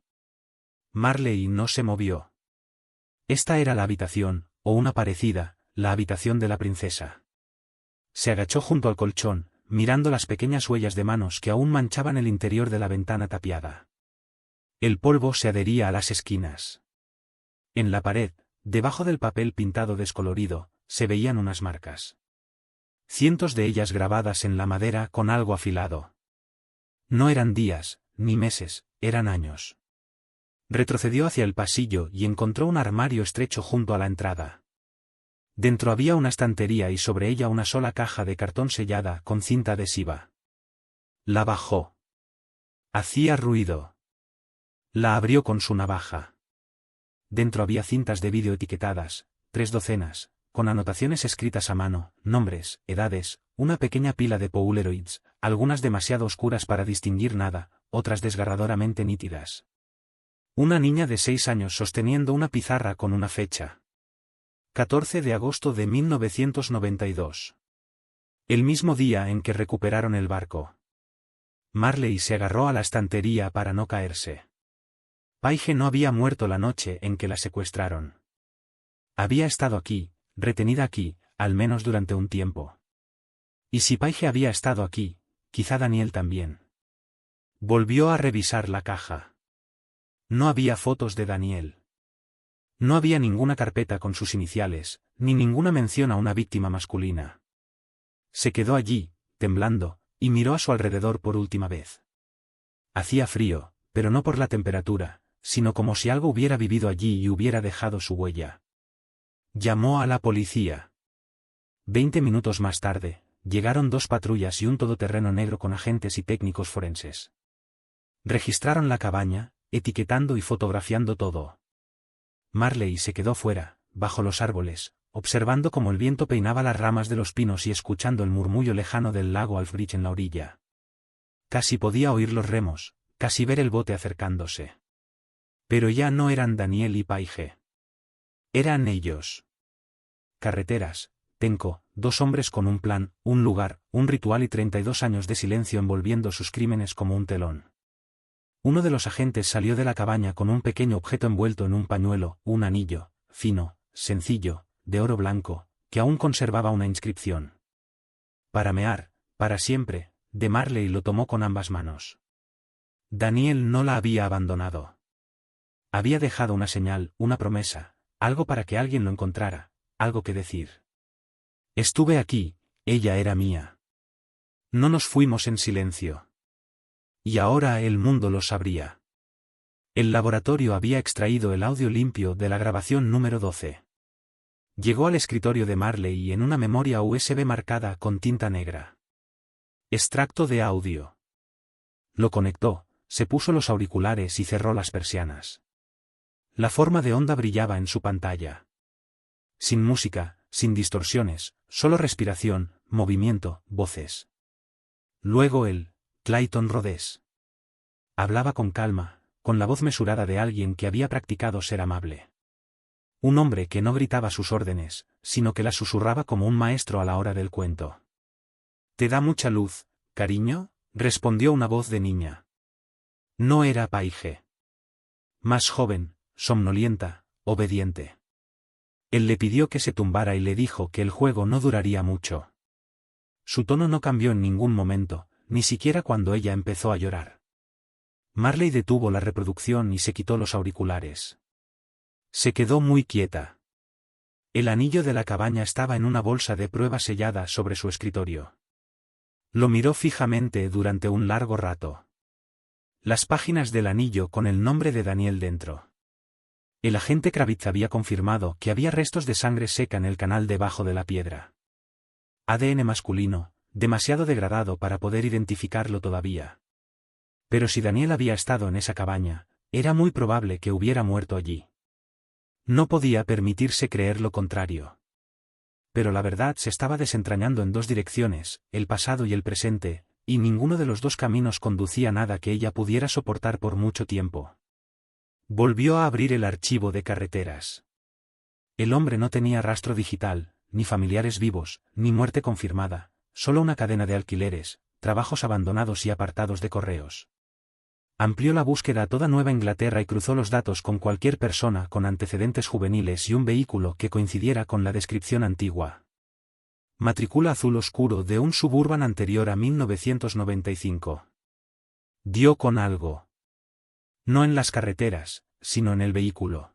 Marley no se movió. Esta era la habitación, o una parecida, la habitación de la princesa. Se agachó junto al colchón, mirando las pequeñas huellas de manos que aún manchaban el interior de la ventana tapiada. El polvo se adhería a las esquinas. En la pared, debajo del papel pintado descolorido, se veían unas marcas. Cientos de ellas grabadas en la madera con algo afilado. No eran días, ni meses, eran años. Retrocedió hacia el pasillo y encontró un armario estrecho junto a la entrada. Dentro había una estantería y sobre ella una sola caja de cartón sellada con cinta adhesiva. La bajó. Hacía ruido. La abrió con su navaja. Dentro había cintas de vídeo etiquetadas, 3 docenas, con anotaciones escritas a mano, nombres, edades, una pequeña pila de Polaroids, algunas demasiado oscuras para distinguir nada, otras desgarradoramente nítidas. Una niña de 6 años sosteniendo una pizarra con una fecha. 14 de agosto de 1992. El mismo día en que recuperaron el barco. Marley se agarró a la estantería para no caerse. Paige no había muerto la noche en que la secuestraron. Había estado aquí, retenida aquí, al menos durante un tiempo. Y si Paige había estado aquí, quizá Daniel también. Volvió a revisar la caja. No había fotos de Daniel. No había ninguna carpeta con sus iniciales, ni ninguna mención a una víctima masculina. Se quedó allí, temblando, y miró a su alrededor por última vez. Hacía frío, pero no por la temperatura, sino como si algo hubiera vivido allí y hubiera dejado su huella. Llamó a la policía. 20 minutos más tarde, llegaron 2 patrullas y un todoterreno negro con agentes y técnicos forenses. Registraron la cabaña, etiquetando y fotografiando todo. Marley se quedó fuera, bajo los árboles, observando cómo el viento peinaba las ramas de los pinos y escuchando el murmullo lejano del lago Alfbridge en la orilla. Casi podía oír los remos, casi ver el bote acercándose. Pero ya no eran Daniel y Paige. Eran ellos. Carreteras, Tenco, 2 hombres con un plan, un lugar, un ritual y 32 años de silencio envolviendo sus crímenes como un telón. Uno de los agentes salió de la cabaña con un pequeño objeto envuelto en un pañuelo, un anillo, fino, sencillo, de oro blanco, que aún conservaba una inscripción. Para mear, para siempre, de Marley lo tomó con ambas manos. Daniel no la había abandonado. Había dejado una señal, una promesa, algo para que alguien lo encontrara, algo que decir. Estuve aquí, ella era mía. No nos fuimos en silencio. Y ahora el mundo lo sabría. El laboratorio había extraído el audio limpio de la grabación número 12. Llegó al escritorio de Marley y en una memoria USB marcada con tinta negra. Extracto de audio. Lo conectó, se puso los auriculares y cerró las persianas. La forma de onda brillaba en su pantalla. Sin música, sin distorsiones, solo respiración, movimiento, voces. Luego él, Clayton Rhodes. Hablaba con calma, con la voz mesurada de alguien que había practicado ser amable. Un hombre que no gritaba sus órdenes, sino que las susurraba como un maestro a la hora del cuento. ¿Te da mucha luz, cariño?, respondió una voz de niña. No era Paige. Más joven, somnolienta, obediente. Él le pidió que se tumbara y le dijo que el juego no duraría mucho. Su tono no cambió en ningún momento, ni siquiera cuando ella empezó a llorar. Marley detuvo la reproducción y se quitó los auriculares. Se quedó muy quieta. El anillo de la cabaña estaba en una bolsa de prueba sellada sobre su escritorio. Lo miró fijamente durante un largo rato. Las páginas del anillo con el nombre de Daniel dentro. El agente Kravitz había confirmado que había restos de sangre seca en el canal debajo de la piedra. ADN masculino, demasiado degradado para poder identificarlo todavía. Pero si Daniel había estado en esa cabaña, era muy probable que hubiera muerto allí. No podía permitirse creer lo contrario. Pero la verdad se estaba desentrañando en 2 direcciones, el pasado y el presente, y ninguno de los 2 caminos conducía a nada que ella pudiera soportar por mucho tiempo. Volvió a abrir el archivo de carreteras. El hombre no tenía rastro digital, ni familiares vivos, ni muerte confirmada, solo una cadena de alquileres, trabajos abandonados y apartados de correos. Amplió la búsqueda a toda Nueva Inglaterra y cruzó los datos con cualquier persona con antecedentes juveniles y un vehículo que coincidiera con la descripción antigua. Matrícula azul oscuro de un Suburban anterior a 1995. Dio con algo. No en las carreteras, sino en el vehículo.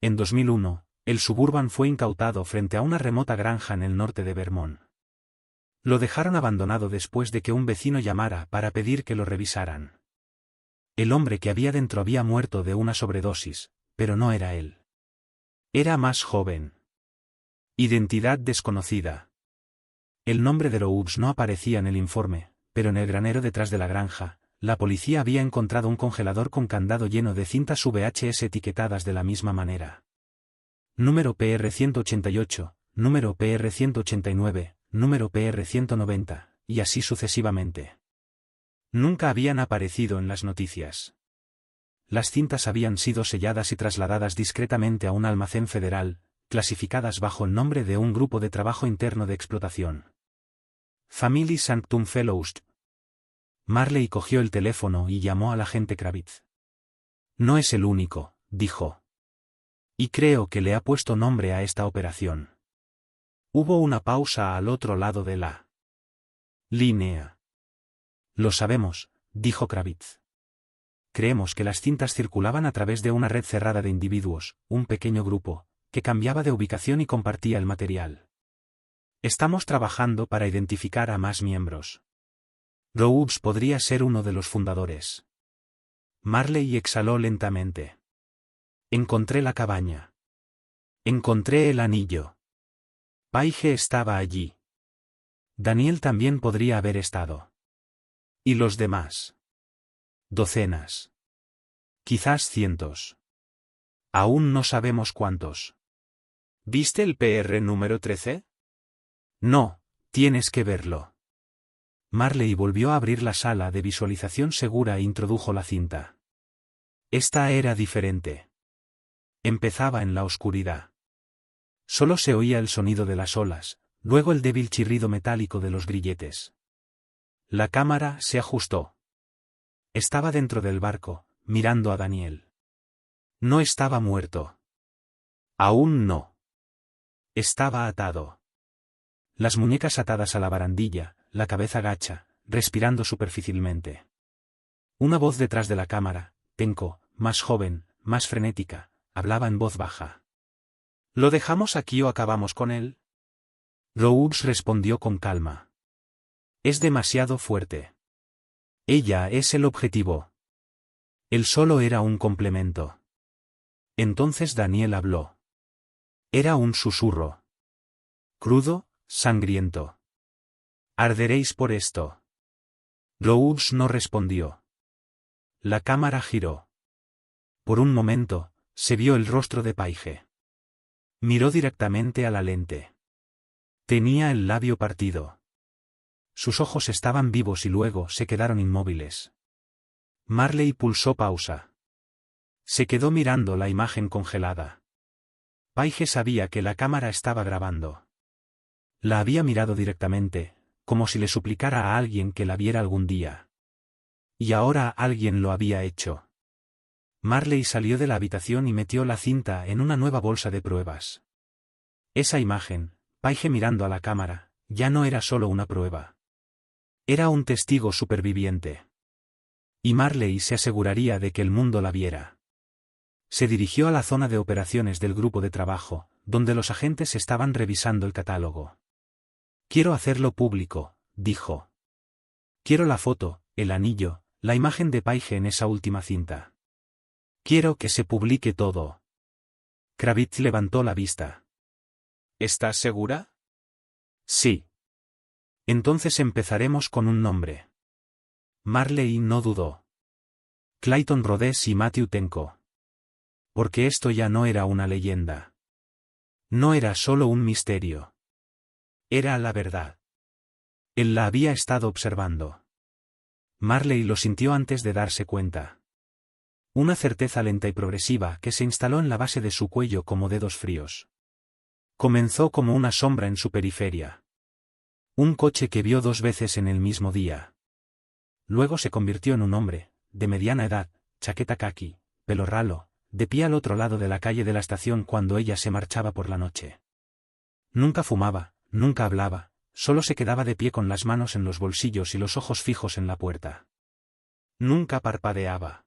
En 2001, el Suburban fue incautado frente a una remota granja en el norte de Vermont. Lo dejaron abandonado después de que un vecino llamara para pedir que lo revisaran. El hombre que había dentro había muerto de una sobredosis, pero no era él. Era más joven. Identidad desconocida. El nombre de Rhodes no aparecía en el informe, pero en el granero detrás de la granja, la policía había encontrado un congelador con candado lleno de cintas VHS etiquetadas de la misma manera. Número PR-188, número PR-189, número PR-190, y así sucesivamente. Nunca habían aparecido en las noticias. Las cintas habían sido selladas y trasladadas discretamente a un almacén federal, clasificadas bajo el nombre de un grupo de trabajo interno de explotación. Family Sanctum Fellowship. Marley cogió el teléfono y llamó al agente Kravitz. No es el único, dijo. Y creo que le ha puesto nombre a esta operación. Hubo una pausa al otro lado de la línea. Lo sabemos, dijo Kravitz. Creemos que las cintas circulaban a través de una red cerrada de individuos, un pequeño grupo, que cambiaba de ubicación y compartía el material. Estamos trabajando para identificar a más miembros. Rhodes podría ser uno de los fundadores. Marley exhaló lentamente. Encontré la cabaña. Encontré el anillo. Paige estaba allí. Daniel también podría haber estado. ¿Y los demás? Docenas. Quizás cientos. Aún no sabemos cuántos. ¿Viste el PR número 13? No, tienes que verlo. Marley volvió a abrir la sala de visualización segura e introdujo la cinta. Esta era diferente. Empezaba en la oscuridad. Solo se oía el sonido de las olas, luego el débil chirrido metálico de los grilletes. La cámara se ajustó. Estaba dentro del barco, mirando a Daniel. No estaba muerto. Aún no. Estaba atado. Las muñecas atadas a la barandilla, la cabeza gacha, respirando superficialmente. Una voz detrás de la cámara, Tenko, más joven, más frenética, hablaba en voz baja. ¿Lo dejamos aquí o acabamos con él? Rhodes respondió con calma. Es demasiado fuerte. Ella es el objetivo. Él solo era un complemento. Entonces Daniel habló. Era un susurro. Crudo, sangriento. Arderéis por esto. Rhodes no respondió. La cámara giró. Por un momento, se vio el rostro de Paige. Miró directamente a la lente. Tenía el labio partido. Sus ojos estaban vivos y luego se quedaron inmóviles. Marley pulsó pausa. Se quedó mirando la imagen congelada. Paige sabía que la cámara estaba grabando. La había mirado directamente, como si le suplicara a alguien que la viera algún día. Y ahora alguien lo había hecho. Marley salió de la habitación y metió la cinta en una nueva bolsa de pruebas. Esa imagen, Paige mirando a la cámara, ya no era solo una prueba. Era un testigo superviviente. Y Marley se aseguraría de que el mundo la viera. Se dirigió a la zona de operaciones del grupo de trabajo, donde los agentes estaban revisando el catálogo. Quiero hacerlo público, dijo. Quiero la foto, el anillo, la imagen de Paige en esa última cinta. Quiero que se publique todo. Kravitz levantó la vista. ¿Estás segura? Sí. Entonces empezaremos con un nombre. Marley no dudó. Clayton Rhodes y Matthew Tenko. Porque esto ya no era una leyenda. No era solo un misterio. Era la verdad. Él la había estado observando. Marley lo sintió antes de darse cuenta. Una certeza lenta y progresiva que se instaló en la base de su cuello como dedos fríos. Comenzó como una sombra en su periferia. Un coche que vio 2 veces en el mismo día. Luego se convirtió en un hombre, de mediana edad, chaqueta caqui, pelo ralo, de pie al otro lado de la calle de la estación cuando ella se marchaba por la noche. Nunca fumaba, nunca hablaba, solo se quedaba de pie con las manos en los bolsillos y los ojos fijos en la puerta. Nunca parpadeaba.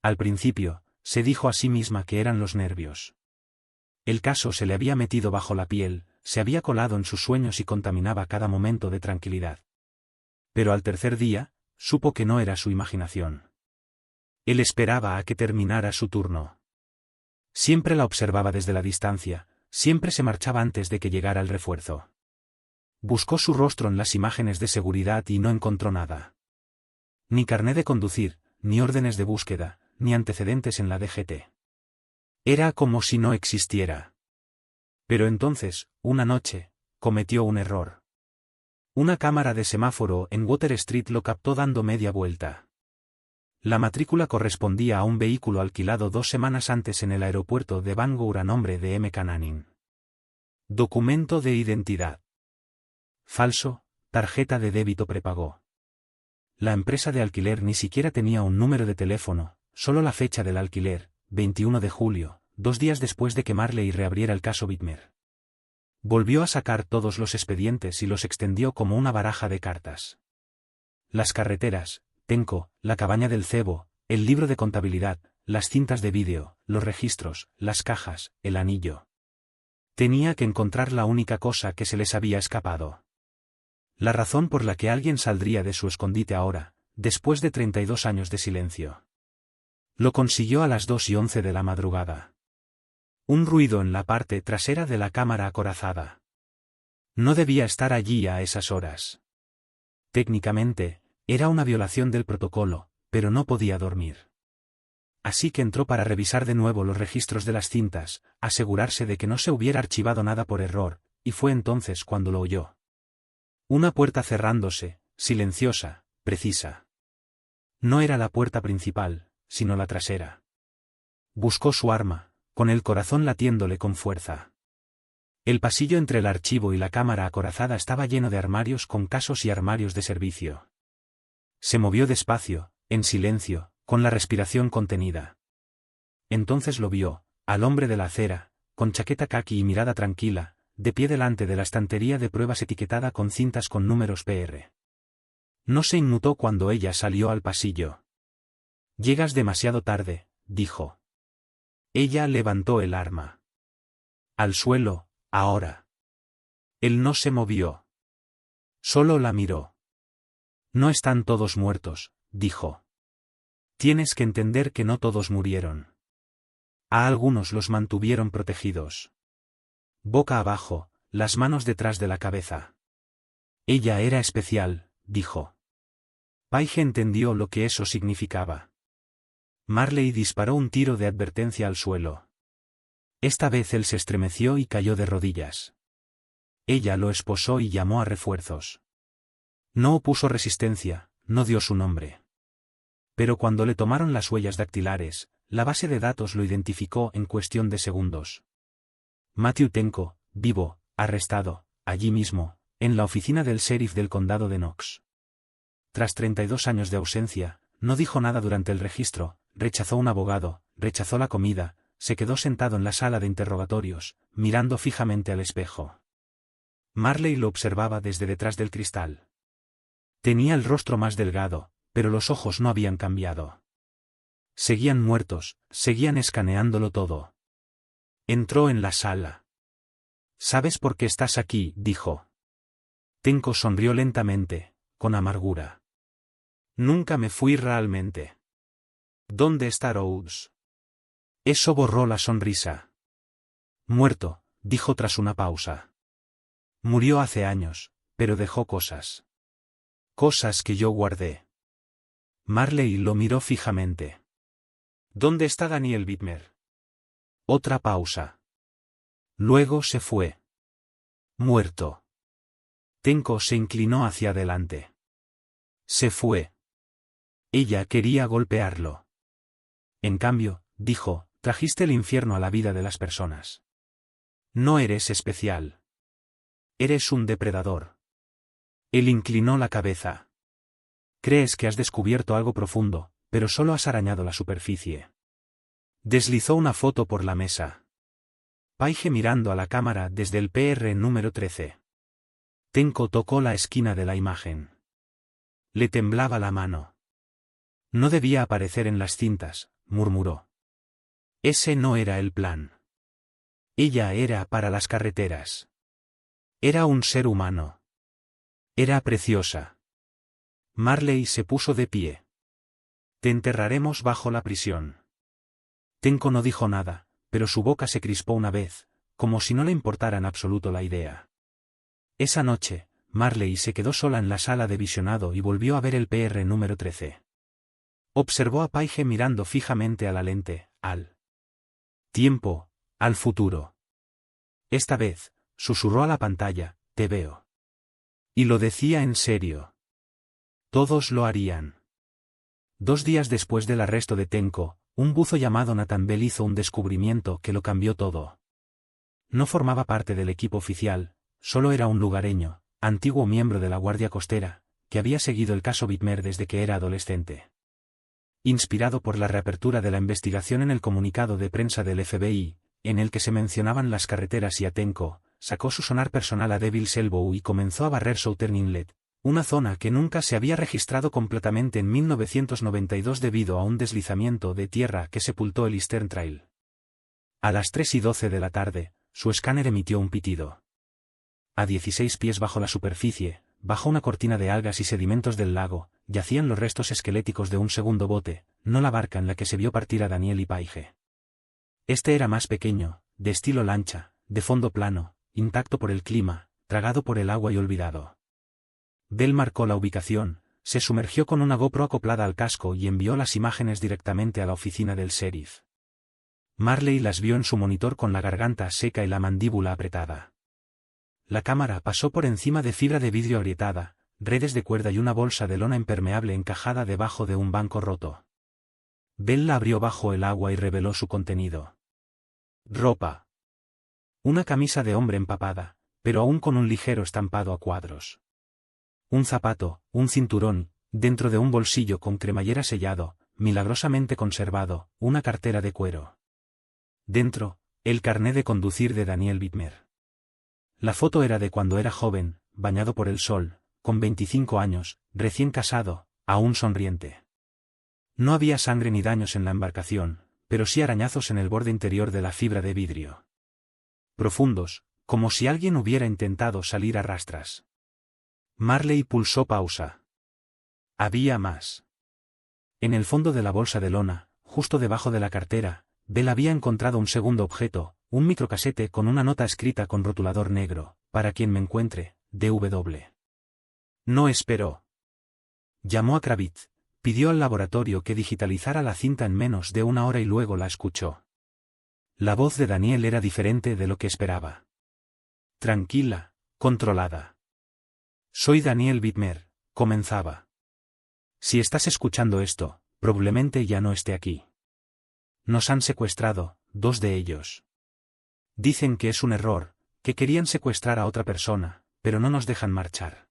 Al principio, se dijo a sí misma que eran los nervios. El caso se le había metido bajo la piel, se había colado en sus sueños y contaminaba cada momento de tranquilidad. Pero al tercer día, supo que no era su imaginación. Él esperaba a que terminara su turno. Siempre la observaba desde la distancia, siempre se marchaba antes de que llegara el refuerzo. Buscó su rostro en las imágenes de seguridad y no encontró nada. Ni carné de conducir, ni órdenes de búsqueda, ni antecedentes en la DGT. Era como si no existiera. Pero entonces, una noche, cometió un error. Una cámara de semáforo en Water Street lo captó dando media vuelta. La matrícula correspondía a un vehículo alquilado 2 semanas antes en el aeropuerto de Bangor a nombre de M. Cannanin. Documento de identidad. Falso, tarjeta de débito prepago. La empresa de alquiler ni siquiera tenía un número de teléfono, solo la fecha del alquiler, 21 de julio, 2 días después de que Marley reabriera el caso Whitmer. Volvió a sacar todos los expedientes y los extendió como una baraja de cartas. Las carreteras, Tenco, la cabaña del cebo, el libro de contabilidad, las cintas de vídeo, los registros, las cajas, el anillo. Tenía que encontrar la única cosa que se les había escapado. La razón por la que alguien saldría de su escondite ahora, después de 32 años de silencio. Lo consiguió a las 2:11 de la madrugada. Un ruido en la parte trasera de la cámara acorazada. No debía estar allí a esas horas. Técnicamente, era una violación del protocolo, pero no podía dormir. Así que entró para revisar de nuevo los registros de las cintas, asegurarse de que no se hubiera archivado nada por error, y fue entonces cuando lo oyó. Una puerta cerrándose, silenciosa, precisa. No era la puerta principal, sino la trasera. Buscó su arma, con el corazón latiéndole con fuerza. El pasillo entre el archivo y la cámara acorazada estaba lleno de armarios con casos y armarios de servicio. Se movió despacio, en silencio, con la respiración contenida. Entonces lo vio, al hombre de la acera, con chaqueta caqui y mirada tranquila, de pie delante de la estantería de pruebas etiquetada con cintas con números PR. No se inmutó cuando ella salió al pasillo. «Llegas demasiado tarde», dijo. Ella levantó el arma. Al suelo, ahora. Él no se movió. Solo la miró. «No están todos muertos», dijo. «Tienes que entender que no todos murieron. A algunos los mantuvieron protegidos. Boca abajo, las manos detrás de la cabeza. Ella era especial», dijo. Paige entendió lo que eso significaba. Marley disparó un tiro de advertencia al suelo. Esta vez él se estremeció y cayó de rodillas. Ella lo esposó y llamó a refuerzos. No opuso resistencia, no dio su nombre. Pero cuando le tomaron las huellas dactilares, la base de datos lo identificó en cuestión de segundos. Matthew Tenco, vivo, arrestado, allí mismo, en la oficina del sheriff del condado de Knox. Tras 32 años de ausencia, no dijo nada durante el registro, rechazó un abogado, rechazó la comida, se quedó sentado en la sala de interrogatorios, mirando fijamente al espejo. Marley lo observaba desde detrás del cristal. Tenía el rostro más delgado, pero los ojos no habían cambiado. Seguían muertos, seguían escaneándolo todo. Entró en la sala. «¿Sabes por qué estás aquí?», dijo. Tenco sonrió lentamente, con amargura. «Nunca me fui realmente». «¿Dónde está Rhodes?». Eso borró la sonrisa. «Muerto», dijo tras una pausa. «Murió hace años, pero dejó cosas. Cosas que yo guardé». Marley lo miró fijamente. «¿Dónde está Daniel Whitmer?». Otra pausa. Luego se fue. «Muerto». Tenco se inclinó hacia adelante. Se fue. Ella quería golpearlo. «En cambio», dijo, «trajiste el infierno a la vida de las personas. No eres especial. Eres un depredador». Él inclinó la cabeza. «Crees que has descubierto algo profundo, pero solo has arañado la superficie». Deslizó una foto por la mesa. Paige mirando a la cámara desde el PR número 13. Tenco tocó la esquina de la imagen. Le temblaba la mano. «No debía aparecer en las cintas», murmuró. Ese no era el plan. Ella era para las carreteras. Era un ser humano. Era preciosa. Marley se puso de pie. «Te enterraremos bajo la prisión». Tenco no dijo nada, pero su boca se crispó una vez, como si no le importara en absoluto la idea. Esa noche, Marley se quedó sola en la sala de visionado y volvió a ver el PR número 13. Observó a Paige mirando fijamente a la lente, al tiempo, al futuro. Esta vez, susurró a la pantalla, «Te veo». Y lo decía en serio. Todos lo harían. 2 días después del arresto de Tenco, un buzo llamado Nathan Bell hizo un descubrimiento que lo cambió todo. No formaba parte del equipo oficial, solo era un lugareño, antiguo miembro de la Guardia Costera, que había seguido el caso Widmer desde que era adolescente. Inspirado por la reapertura de la investigación en el comunicado de prensa del FBI, en el que se mencionaban las carreteras y Atenco, sacó su sonar personal a Devil's Elbow y comenzó a barrer Southern Inlet, una zona que nunca se había registrado completamente en 1992 debido a un deslizamiento de tierra que sepultó el Eastern Trail. A las 3:12 de la tarde, su escáner emitió un pitido. A 16 pies bajo la superficie, bajo una cortina de algas y sedimentos del lago, yacían los restos esqueléticos de un segundo bote, no la barca en la que se vio partir a Daniel y Paige. Este era más pequeño, de estilo lancha, de fondo plano, intacto por el clima, tragado por el agua y olvidado. Bell marcó la ubicación, se sumergió con una GoPro acoplada al casco y envió las imágenes directamente a la oficina del sheriff. Marley las vio en su monitor con la garganta seca y la mandíbula apretada. La cámara pasó por encima de fibra de vidrio agrietada, redes de cuerda y una bolsa de lona impermeable encajada debajo de un banco roto. Bell la abrió bajo el agua y reveló su contenido. Ropa. Una camisa de hombre empapada, pero aún con un ligero estampado a cuadros. Un zapato, un cinturón, dentro de un bolsillo con cremallera sellado, milagrosamente conservado, una cartera de cuero. Dentro, el carné de conducir de Daniel Widmer. La foto era de cuando era joven, bañado por el sol, con 25 años, recién casado, aún sonriente. No había sangre ni daños en la embarcación, pero sí arañazos en el borde interior de la fibra de vidrio. Profundos, como si alguien hubiera intentado salir a rastras. Marley pulsó pausa. Había más. En el fondo de la bolsa de lona, justo debajo de la cartera, Bell había encontrado un segundo objeto, un microcasete con una nota escrita con rotulador negro, para quien me encuentre, DW. No esperó. Llamó a Kravitz, pidió al laboratorio que digitalizara la cinta en menos de una hora y luego la escuchó. La voz de Daniel era diferente de lo que esperaba. Tranquila, controlada. Soy Daniel Widmer, comenzaba. Si estás escuchando esto, probablemente ya no esté aquí. Nos han secuestrado, 2 de ellos. Dicen que es un error, que querían secuestrar a otra persona, pero no nos dejan marchar.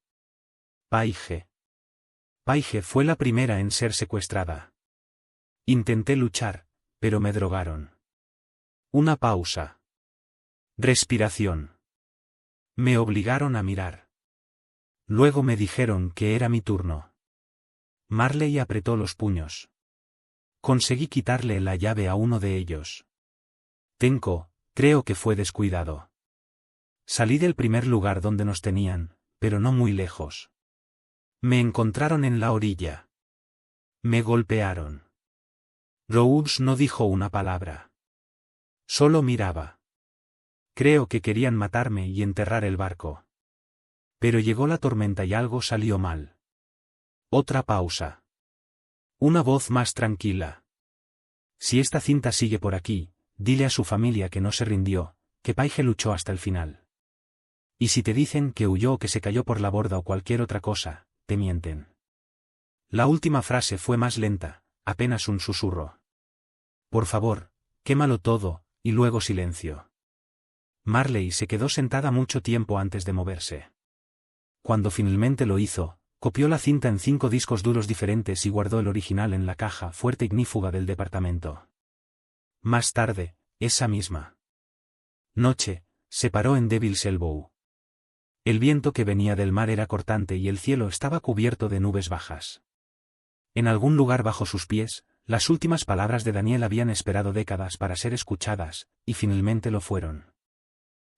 Paige. Paige fue la primera en ser secuestrada. Intenté luchar, pero me drogaron. Una pausa. Respiración. Me obligaron a mirar. Luego me dijeron que era mi turno. Marley apretó los puños. Conseguí quitarle la llave a uno de ellos. Tenko, creo que fue descuidado. Salí del primer lugar donde nos tenían, pero no muy lejos. Me encontraron en la orilla. Me golpearon. Rhodes no dijo una palabra. Solo miraba. Creo que querían matarme y enterrar el barco. Pero llegó la tormenta y algo salió mal. Otra pausa. Una voz más tranquila. Si esta cinta sigue por aquí, dile a su familia que no se rindió, que Paige luchó hasta el final. Y si te dicen que huyó o que se cayó por la borda o cualquier otra cosa, te mienten. La última frase fue más lenta, apenas un susurro. Por favor, quémalo todo, y luego silencio. Marley se quedó sentada mucho tiempo antes de moverse. Cuando finalmente lo hizo, copió la cinta en 5 discos duros diferentes y guardó el original en la caja fuerte ignífuga del departamento. Más tarde, esa misma noche, se paró en Devil's Elbow. El viento que venía del mar era cortante y el cielo estaba cubierto de nubes bajas. En algún lugar bajo sus pies, las últimas palabras de Daniel habían esperado décadas para ser escuchadas, y finalmente lo fueron.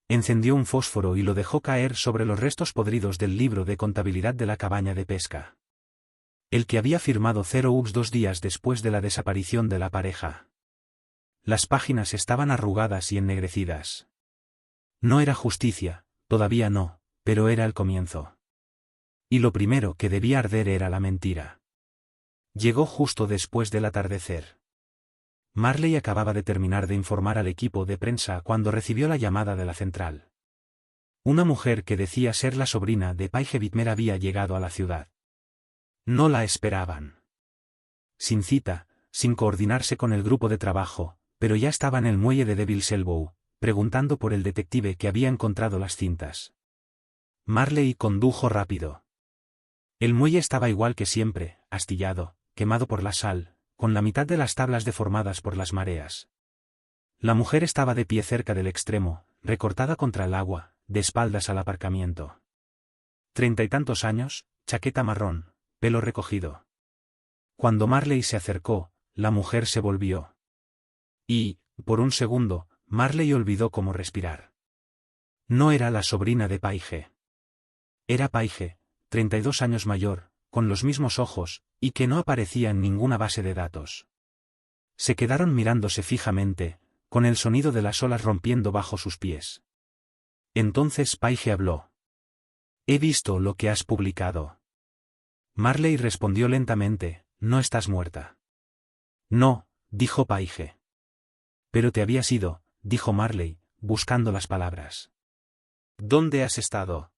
Encendió un fósforo y lo dejó caer sobre los restos podridos del libro de contabilidad de la cabaña de pesca. El que había firmado Zero Ups 2 días después de la desaparición de la pareja. Las páginas estaban arrugadas y ennegrecidas. No era justicia, todavía no, pero era el comienzo. Y lo primero que debía arder era la mentira. Llegó justo después del atardecer. Marley acababa de terminar de informar al equipo de prensa cuando recibió la llamada de la central. Una mujer que decía ser la sobrina de Paige Widmer había llegado a la ciudad. No la esperaban. Sin cita, sin coordinarse con el grupo de trabajo, pero ya estaba en el muelle de Devil's Elbow, preguntando por el detective que había encontrado las cintas. Marley condujo rápido. El muelle estaba igual que siempre, astillado, quemado por la sal, con la mitad de las tablas deformadas por las mareas. La mujer estaba de pie cerca del extremo, recortada contra el agua, de espaldas al aparcamiento. 30 y tantos años, chaqueta marrón, pelo recogido. Cuando Marley se acercó, la mujer se volvió. Y, por un segundo, Marley olvidó cómo respirar. No era la sobrina de Paige. Era Paige, 32 años mayor, con los mismos ojos, y que no aparecía en ninguna base de datos. Se quedaron mirándose fijamente, con el sonido de las olas rompiendo bajo sus pies. Entonces Paige habló. He visto lo que has publicado. Marley respondió lentamente, no estás muerta. No, dijo Paige. Pero te habías ido, dijo Marley, buscando las palabras. ¿Dónde has estado?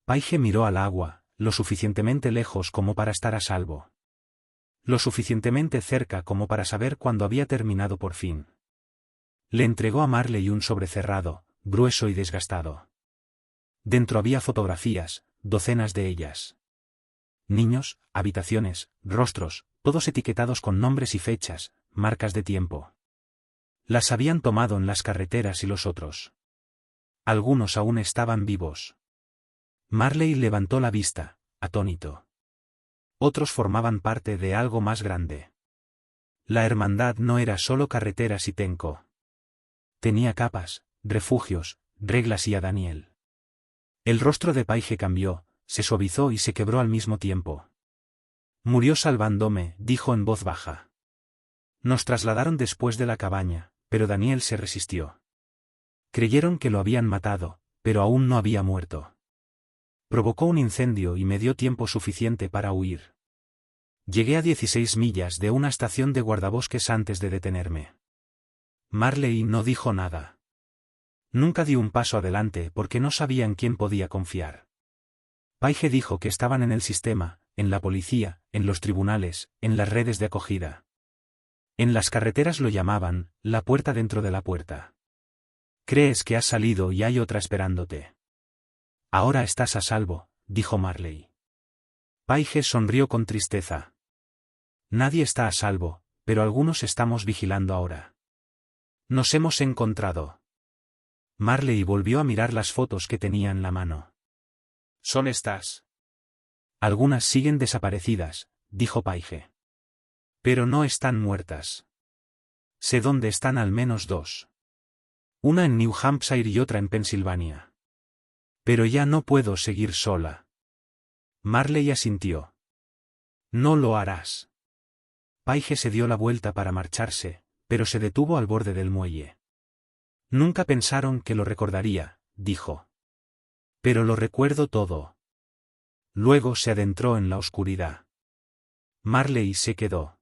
Paige miró al agua, lo suficientemente lejos como para estar a salvo. Lo suficientemente cerca como para saber cuándo había terminado por fin. Le entregó a Marley un sobre cerrado, grueso y desgastado. Dentro había fotografías, docenas de ellas. Niños, habitaciones, rostros, todos etiquetados con nombres y fechas, marcas de tiempo. Las habían tomado en las carreteras y los otros. Algunos aún estaban vivos. Marley levantó la vista, atónito. Otros formaban parte de algo más grande. La hermandad no era solo carreteras y Tenco. Tenía capas, refugios, reglas y a Daniel. El rostro de Paige cambió, se suavizó y se quebró al mismo tiempo. Murió salvándome, dijo en voz baja. Nos trasladaron después de la cabaña, pero Daniel se resistió. Creyeron que lo habían matado, pero aún no había muerto. Provocó un incendio y me dio tiempo suficiente para huir. Llegué a 16 millas de una estación de guardabosques antes de detenerme. Marley no dijo nada. Nunca di un paso adelante porque no sabía en quién podía confiar. Paige dijo que estaban en el sistema, en la policía, en los tribunales, en las redes de acogida. En las carreteras lo llamaban, la puerta dentro de la puerta. Crees que has salido y hay otra esperándote. Ahora estás a salvo, dijo Marley. Paige sonrió con tristeza. Nadie está a salvo, pero algunos estamos vigilando ahora. Nos hemos encontrado. Marley volvió a mirar las fotos que tenía en la mano. Son estas. Algunas siguen desaparecidas, dijo Paige. Pero no están muertas. Sé dónde están al menos dos. Una en New Hampshire y otra en Pensilvania. Pero ya no puedo seguir sola. Marley asintió. No lo harás. Paige se dio la vuelta para marcharse, pero se detuvo al borde del muelle. Nunca pensaron que lo recordaría, dijo. Pero lo recuerdo todo. Luego se adentró en la oscuridad. Marley se quedó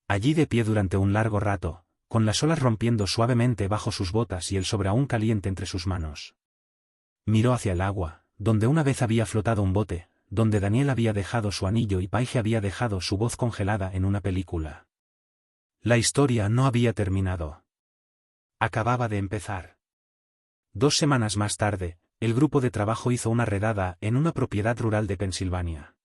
allí de pie durante un largo rato, con las olas rompiendo suavemente bajo sus botas y el sobre aún caliente entre sus manos. Miró hacia el agua, donde una vez había flotado un bote, donde Daniel había dejado su anillo y Paige había dejado su voz congelada en una película. La historia no había terminado. Acababa de empezar. 2 semanas más tarde, el grupo de trabajo hizo una redada en una propiedad rural de Pensilvania.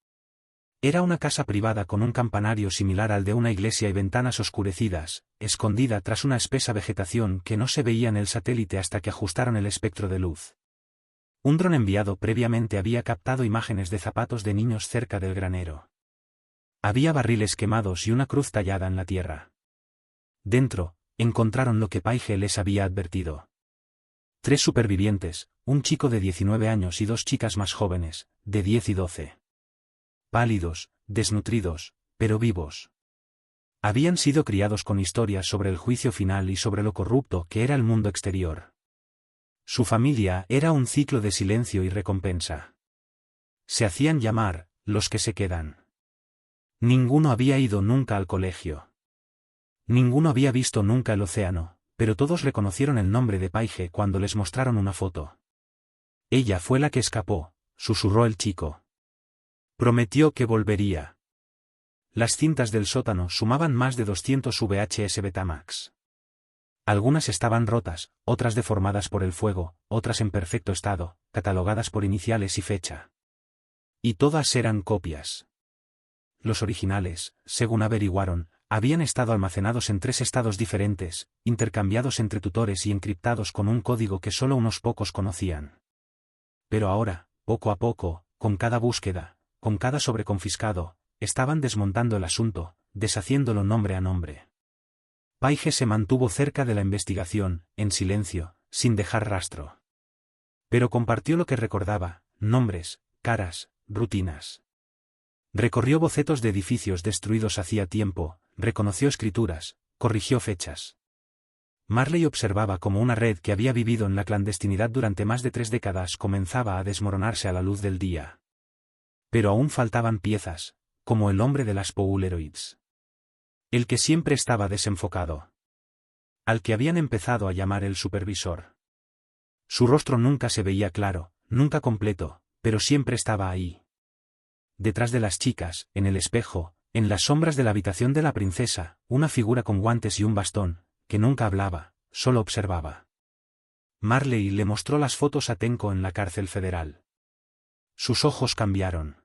Era una casa privada con un campanario similar al de una iglesia y ventanas oscurecidas, escondida tras una espesa vegetación que no se veía en el satélite hasta que ajustaron el espectro de luz. Un dron enviado previamente había captado imágenes de zapatos de niños cerca del granero. Había barriles quemados y una cruz tallada en la tierra. Dentro, encontraron lo que Paige les había advertido. 3 supervivientes, un chico de 19 años y 2 chicas más jóvenes, de 10 y 12. Pálidos, desnutridos, pero vivos. Habían sido criados con historias sobre el juicio final y sobre lo corrupto que era el mundo exterior. Su familia era un ciclo de silencio y recompensa. Se hacían llamar, los que se quedan. Ninguno había ido nunca al colegio. Ninguno había visto nunca el océano, pero todos reconocieron el nombre de Paige cuando les mostraron una foto. Ella fue la que escapó, susurró el chico. Prometió que volvería. Las cintas del sótano sumaban más de 200 VHS Betamax. Algunas estaban rotas, otras deformadas por el fuego, otras en perfecto estado, catalogadas por iniciales y fecha. Y todas eran copias. Los originales, según averiguaron, habían estado almacenados en 3 estados diferentes, intercambiados entre tutores y encriptados con un código que solo unos pocos conocían. Pero ahora, poco a poco, con cada búsqueda, con cada sobreconfiscado, estaban desmontando el asunto, deshaciéndolo nombre a nombre. Paige se mantuvo cerca de la investigación, en silencio, sin dejar rastro. Pero compartió lo que recordaba, nombres, caras, rutinas. Recorrió bocetos de edificios destruidos hacía tiempo, reconoció escrituras, corrigió fechas. Marley observaba cómo una red que había vivido en la clandestinidad durante más de 3 décadas comenzaba a desmoronarse a la luz del día. Pero aún faltaban piezas, como el hombre de las Polaroids. El que siempre estaba desenfocado. Al que habían empezado a llamar el supervisor. Su rostro nunca se veía claro, nunca completo, pero siempre estaba ahí. Detrás de las chicas, en el espejo, en las sombras de la habitación de la princesa, una figura con guantes y un bastón, que nunca hablaba, solo observaba. Marley le mostró las fotos a Tenko en la cárcel federal. Sus ojos cambiaron.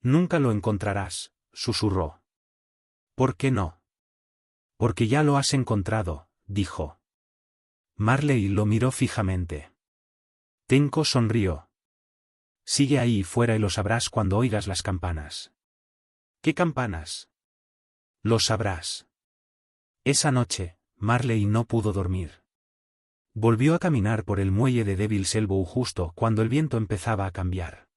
Nunca lo encontrarás, susurró. ¿Por qué no? Porque ya lo has encontrado, dijo. Marley lo miró fijamente. Tenko sonrió. Sigue ahí fuera y lo sabrás cuando oigas las campanas. ¿Qué campanas? Lo sabrás. Esa noche, Marley no pudo dormir. Volvió a caminar por el muelle de Devil's Elbow justo cuando el viento empezaba a cambiar.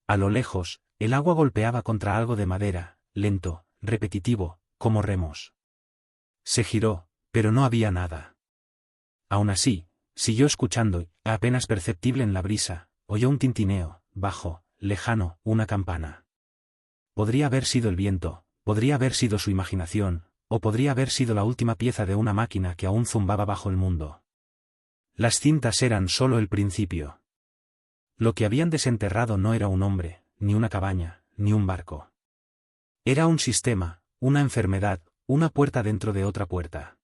A lo lejos, el agua golpeaba contra algo de madera, lento, repetitivo, como remos. Se giró, pero no había nada. Aún así, siguió escuchando, apenas perceptible en la brisa, oyó un tintineo, bajo, lejano, una campana. Podría haber sido el viento, podría haber sido su imaginación, o podría haber sido la última pieza de una máquina que aún zumbaba bajo el mundo. Las cintas eran solo el principio. Lo que habían desenterrado no era un hombre, ni una cabaña, ni un barco. Era un sistema, una enfermedad, una puerta dentro de otra puerta.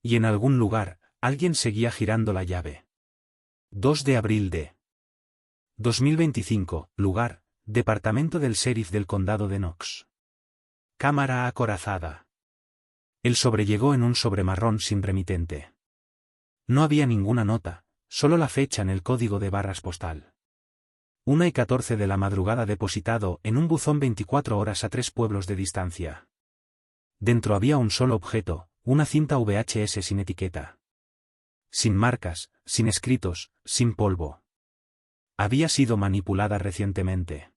Y en algún lugar, alguien seguía girando la llave. 2 de abril de 2025, lugar, Departamento del Sheriff del Condado de Knox. Cámara acorazada. El sobre llegó en un sobre marrón sin remitente. No había ninguna nota, solo la fecha en el código de barras postal. 1:14 de la madrugada depositado en un buzón 24 horas a 3 pueblos de distancia. Dentro había un solo objeto, una cinta VHS sin etiqueta. Sin marcas, sin escritos, sin polvo. Había sido manipulada recientemente.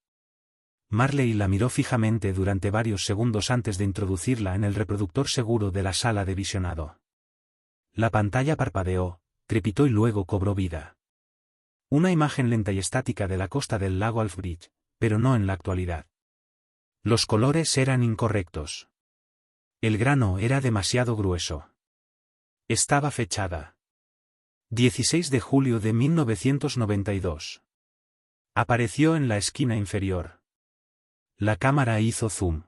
Marley la miró fijamente durante varios segundos antes de introducirla en el reproductor seguro de la sala de visionado. La pantalla parpadeó, crepitó y luego cobró vida. Una imagen lenta y estática de la costa del lago Alfbridge, pero no en la actualidad. Los colores eran incorrectos. El grano era demasiado grueso. Estaba fechada. 16 de julio de 1992. Apareció en la esquina inferior. La cámara hizo zoom.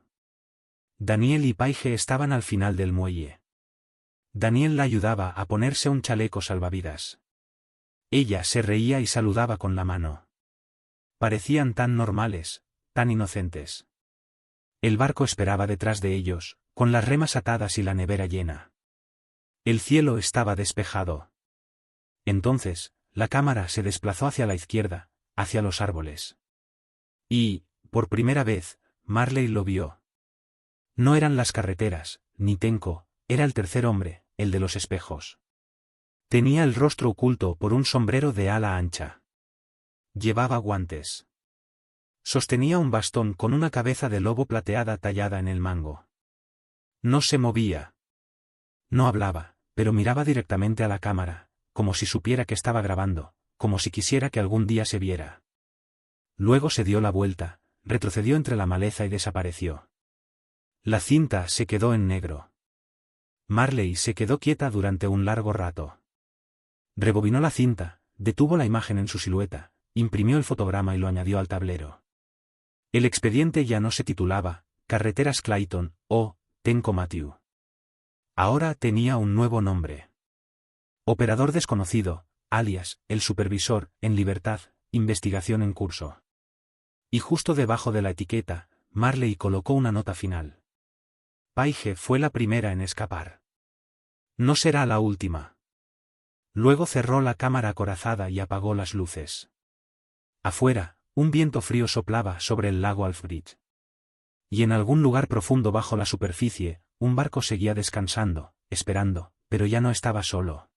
Daniel y Paige estaban al final del muelle. Daniel la ayudaba a ponerse un chaleco salvavidas. Ella se reía y saludaba con la mano. Parecían tan normales, tan inocentes. El barco esperaba detrás de ellos, con las remas atadas y la nevera llena. El cielo estaba despejado. Entonces, la cámara se desplazó hacia la izquierda, hacia los árboles. Y, por primera vez, Marley lo vio. No eran las carreteras, ni Tenko, era el tercer hombre, el de los espejos. Tenía el rostro oculto por un sombrero de ala ancha. Llevaba guantes. Sostenía un bastón con una cabeza de lobo plateada tallada en el mango. No se movía. No hablaba, pero miraba directamente a la cámara, como si supiera que estaba grabando, como si quisiera que algún día se viera. Luego se dio la vuelta, retrocedió entre la maleza y desapareció. La cinta se quedó en negro. Marley se quedó quieta durante un largo rato. Rebobinó la cinta, detuvo la imagen en su silueta, imprimió el fotograma y lo añadió al tablero. El expediente ya no se titulaba Carreteras Clayton o Tenko Matthew. Ahora tenía un nuevo nombre. Operador desconocido, alias, el supervisor, en libertad, investigación en curso. Y justo debajo de la etiqueta, Marley colocó una nota final. Paige fue la primera en escapar. No será la última. Luego cerró la cámara acorazada y apagó las luces. Afuera, un viento frío soplaba sobre el lago Alfbridge. Y en algún lugar profundo bajo la superficie, un barco seguía descansando, esperando, pero ya no estaba solo.